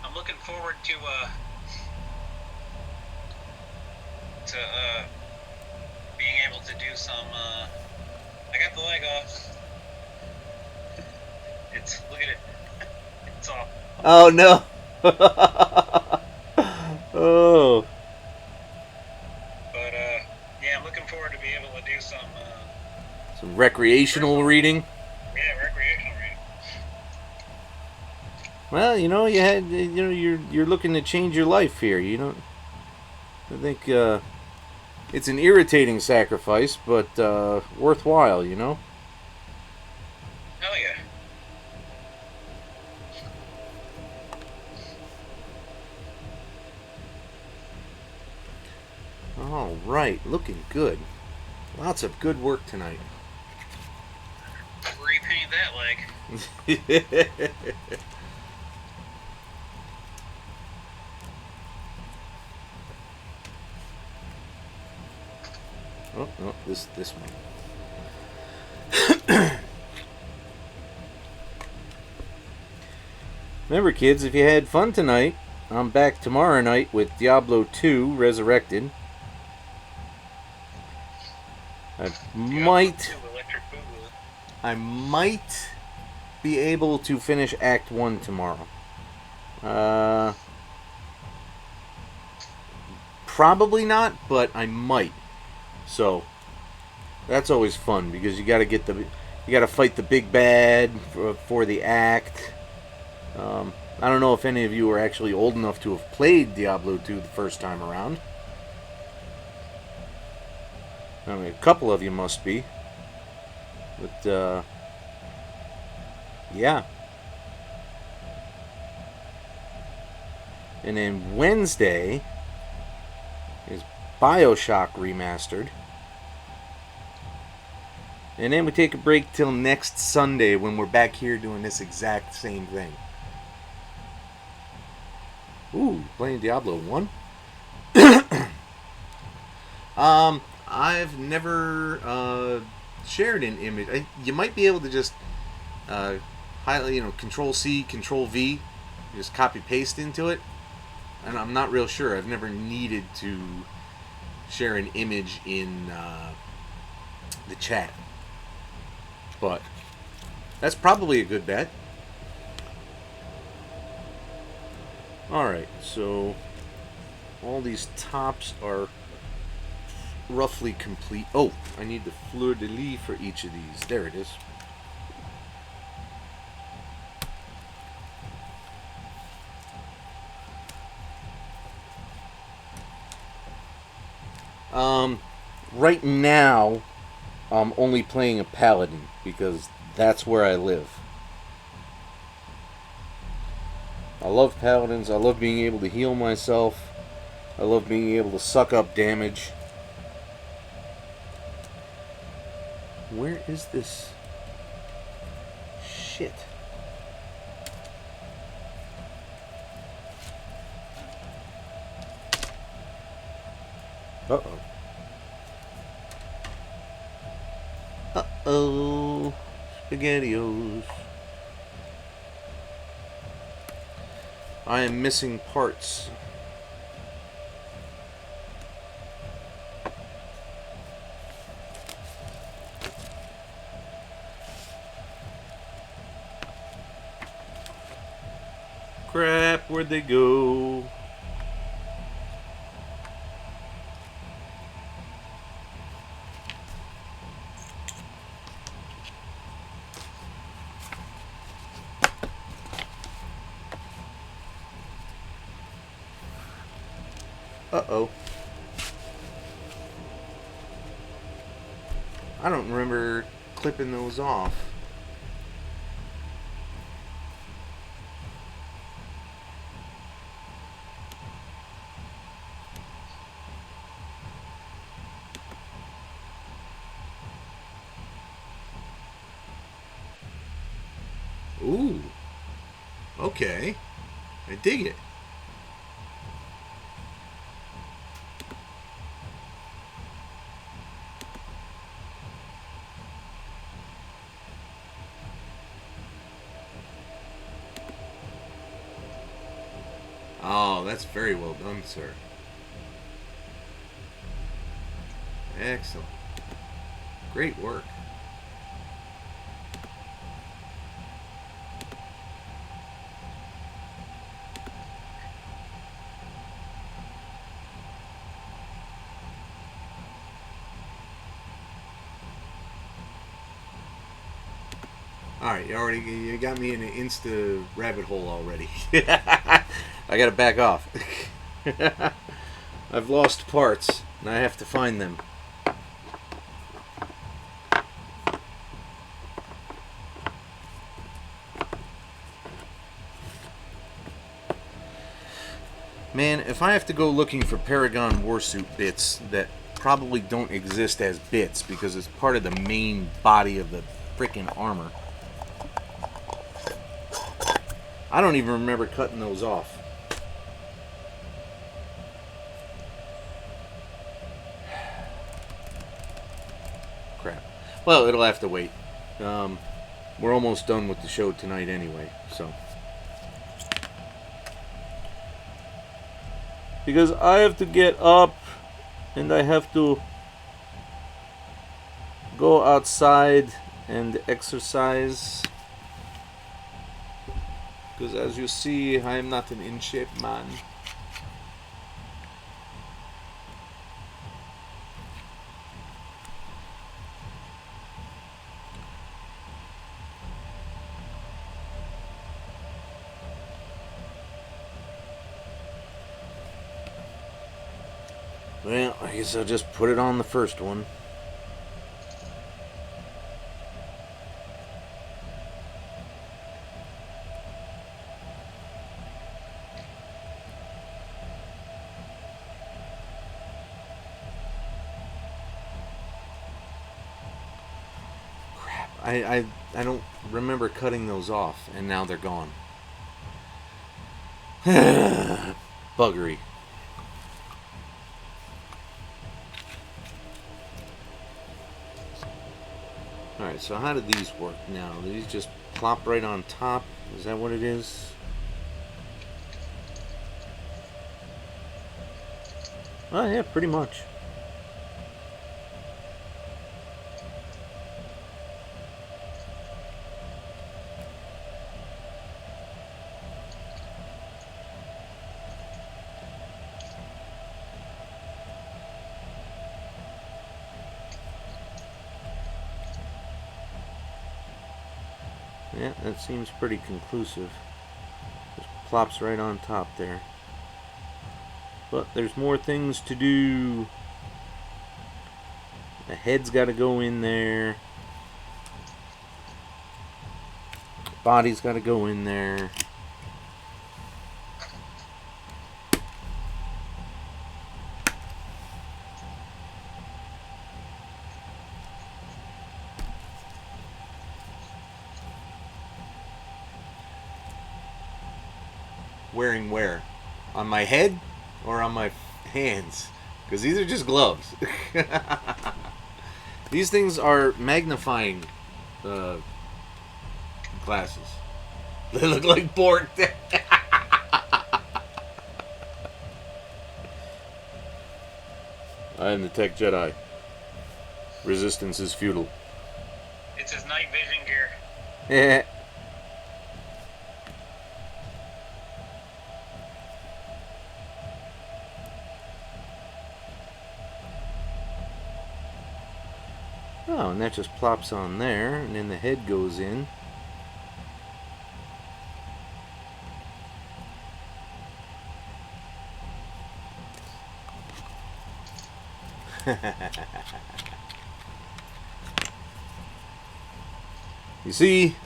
I'm looking forward to being able to do some. I got the leg off. Look at it. It's off. Oh no. Oh. But yeah, I'm looking forward to being able to do some recreational reading. Yeah, recreational reading. Well, you're looking to change your life here. I think it's an irritating sacrifice, but worthwhile. Hell yeah. All right, looking good. Lots of good work tonight. Repaint that leg. Oh, this one. Remember, kids, if you had fun tonight, I'm back tomorrow night with Diablo 2 Resurrected. I might be able to finish Act 1 tomorrow. Probably not, but I might. So that's always fun because you got to fight the big bad for the act. I don't know if any of you are actually old enough to have played Diablo 2 the first time around. I mean, a couple of you must be. But, yeah. And then Wednesday is BioShock Remastered. And then we take a break till next Sunday when we're back here doing this exact same thing. Ooh, playing Diablo 1? I've never shared an image. You might be able to just highlight, Control C, Control V, just copy paste into it. And I'm not real sure. I've never needed to share an image in the chat. But That's probably a good bet. Alright, so all these tops are roughly complete. Oh, I need the fleur-de-lis for each of these. There it is. Right now, I'm only playing a Paladin because that's where I live. I love Paladins. I love being able to heal myself. I love being able to suck up damage. Where is this? Shit. Uh-oh. Uh-oh. SpaghettiOs. I am missing parts. Crap, where'd they go? Uh-oh. I don't remember clipping those off. Ooh. Okay. I dig it. Oh, that's very well done, sir. Excellent. Great work. Alright, you got me in an insta rabbit hole already. I gotta back off. I've lost parts, and I have to find them. Man, if I have to go looking for Paragon Warsuit bits that probably don't exist as bits because it's part of the main body of the frickin' armor. I don't even remember cutting those off. Crap. Well, it'll have to wait. We're almost done with the show tonight anyway, so. Because I have to get up and I have to go outside and exercise. Because as you see, I am not an in-shape man. Well, I guess I'll just put it on the first one. I don't remember cutting those off, and now they're gone. Buggery. Alright, so how do these work now? Do these just plop right on top? Is that what it is? Oh yeah, pretty much. Yeah, that seems pretty conclusive. Just plops right on top there. But there's more things to do. The head's got to go in there. Body's got to go in there. Wearing where? On my head or on my hands? Because these are just gloves. These things are magnifying glasses. They look like Bork. I am the Tech Jedi. Resistance is futile. It's his night vision gear. Yeah. Oh, and that just plops on there, and then the head goes in. You see,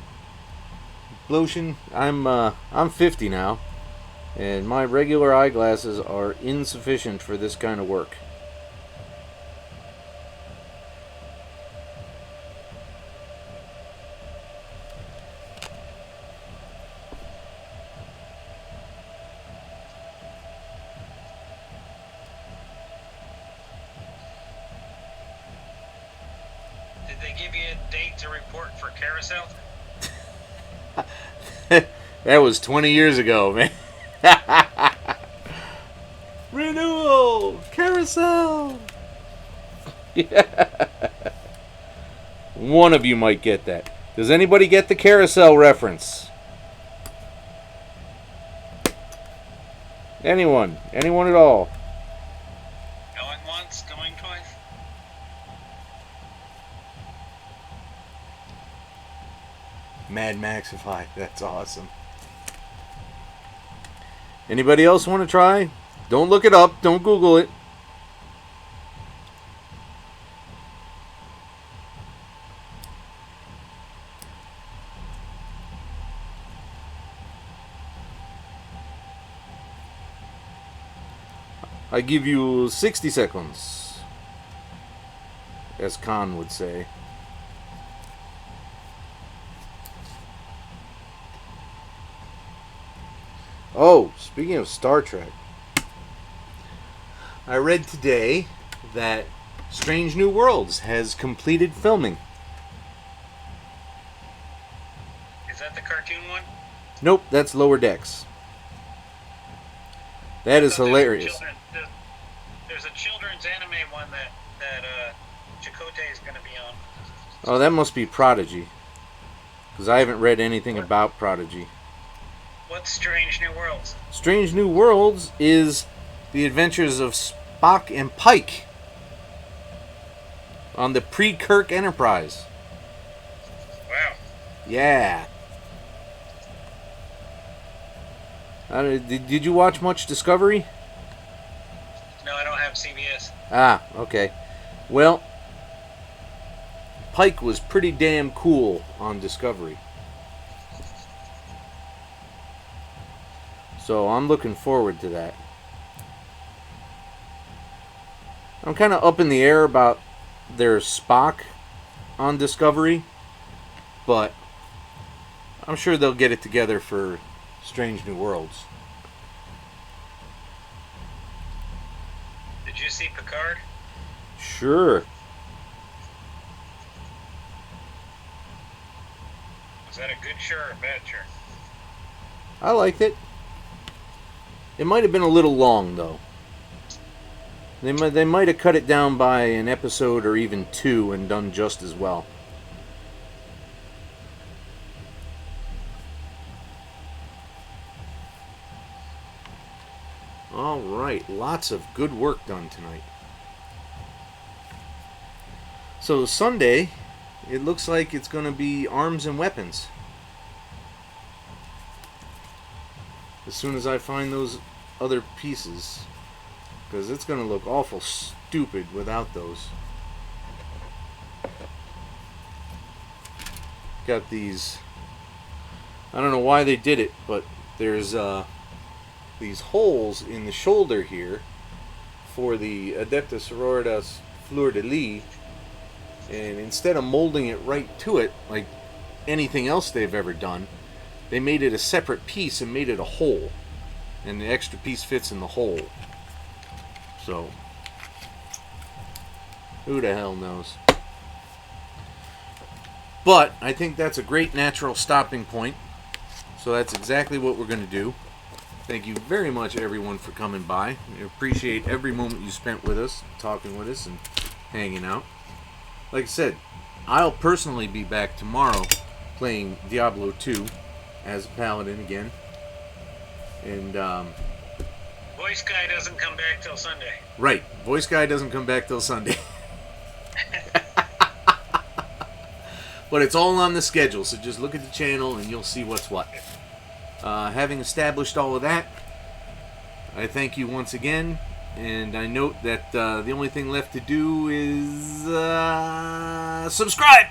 Lotion, I'm 50 now, and my regular eyeglasses are insufficient for this kind of work. Did they give you a date to report for carousel? That was 20 years ago, man. Renewal! Carousel! One of you might get that. Does anybody get the carousel reference? Anyone? Anyone at all? Going once, going twice. Mad Maxify. That's awesome. Anybody else want to try? Don't look it up. Don't Google it. I give you 60 seconds, as Khan would say. Oh, speaking of Star Trek, I read today that Strange New Worlds has completed filming. Is that the cartoon one? Nope, that's Lower Decks. That is So hilarious. There's a children's anime one that Chakotay is going to be on. Oh, that must be Prodigy, because I haven't read anything about Prodigy. What's Strange New Worlds? Strange New Worlds is the adventures of Spock and Pike on the pre-Kirk Enterprise. Wow. Yeah. Did you watch much Discovery? No, I don't have CBS. Ah, okay. Well, Pike was pretty damn cool on Discovery. So I'm looking forward to that. I'm kind of up in the air about their Spock on Discovery, but I'm sure they'll get it together for Strange New Worlds. Did you see Picard? Sure. Was that a good show or a bad show? I liked it. It might have been a little long, though. They might have cut it down by an episode or even two and done just as well. Alright, lots of good work done tonight. So Sunday, it looks like it's going to be arms and weapons. as soon as I find those other pieces, because it's going to look awful stupid without those. Got these, I don't know why they did it, but there's these holes in the shoulder here for the Adeptus Sororitas Fleur-de-Lis, and instead of molding it right to it like anything else they've ever done, they made it a separate piece and made it a hole, and the extra piece fits in the hole. So who the hell knows? But I think that's a great natural stopping point, so that's exactly what we're going to do. Thank you very much, everyone, for coming by. We appreciate every moment you spent with us, talking with us, and hanging out. Like I said, I'll personally be back tomorrow playing Diablo 2 as a Paladin again. And, Voice guy doesn't come back till Sunday. Right. Voice guy doesn't come back till Sunday. But it's all on the schedule, so just look at the channel and you'll see what's what. Having established all of that, I thank you once again, and I note that the only thing left to do is subscribe!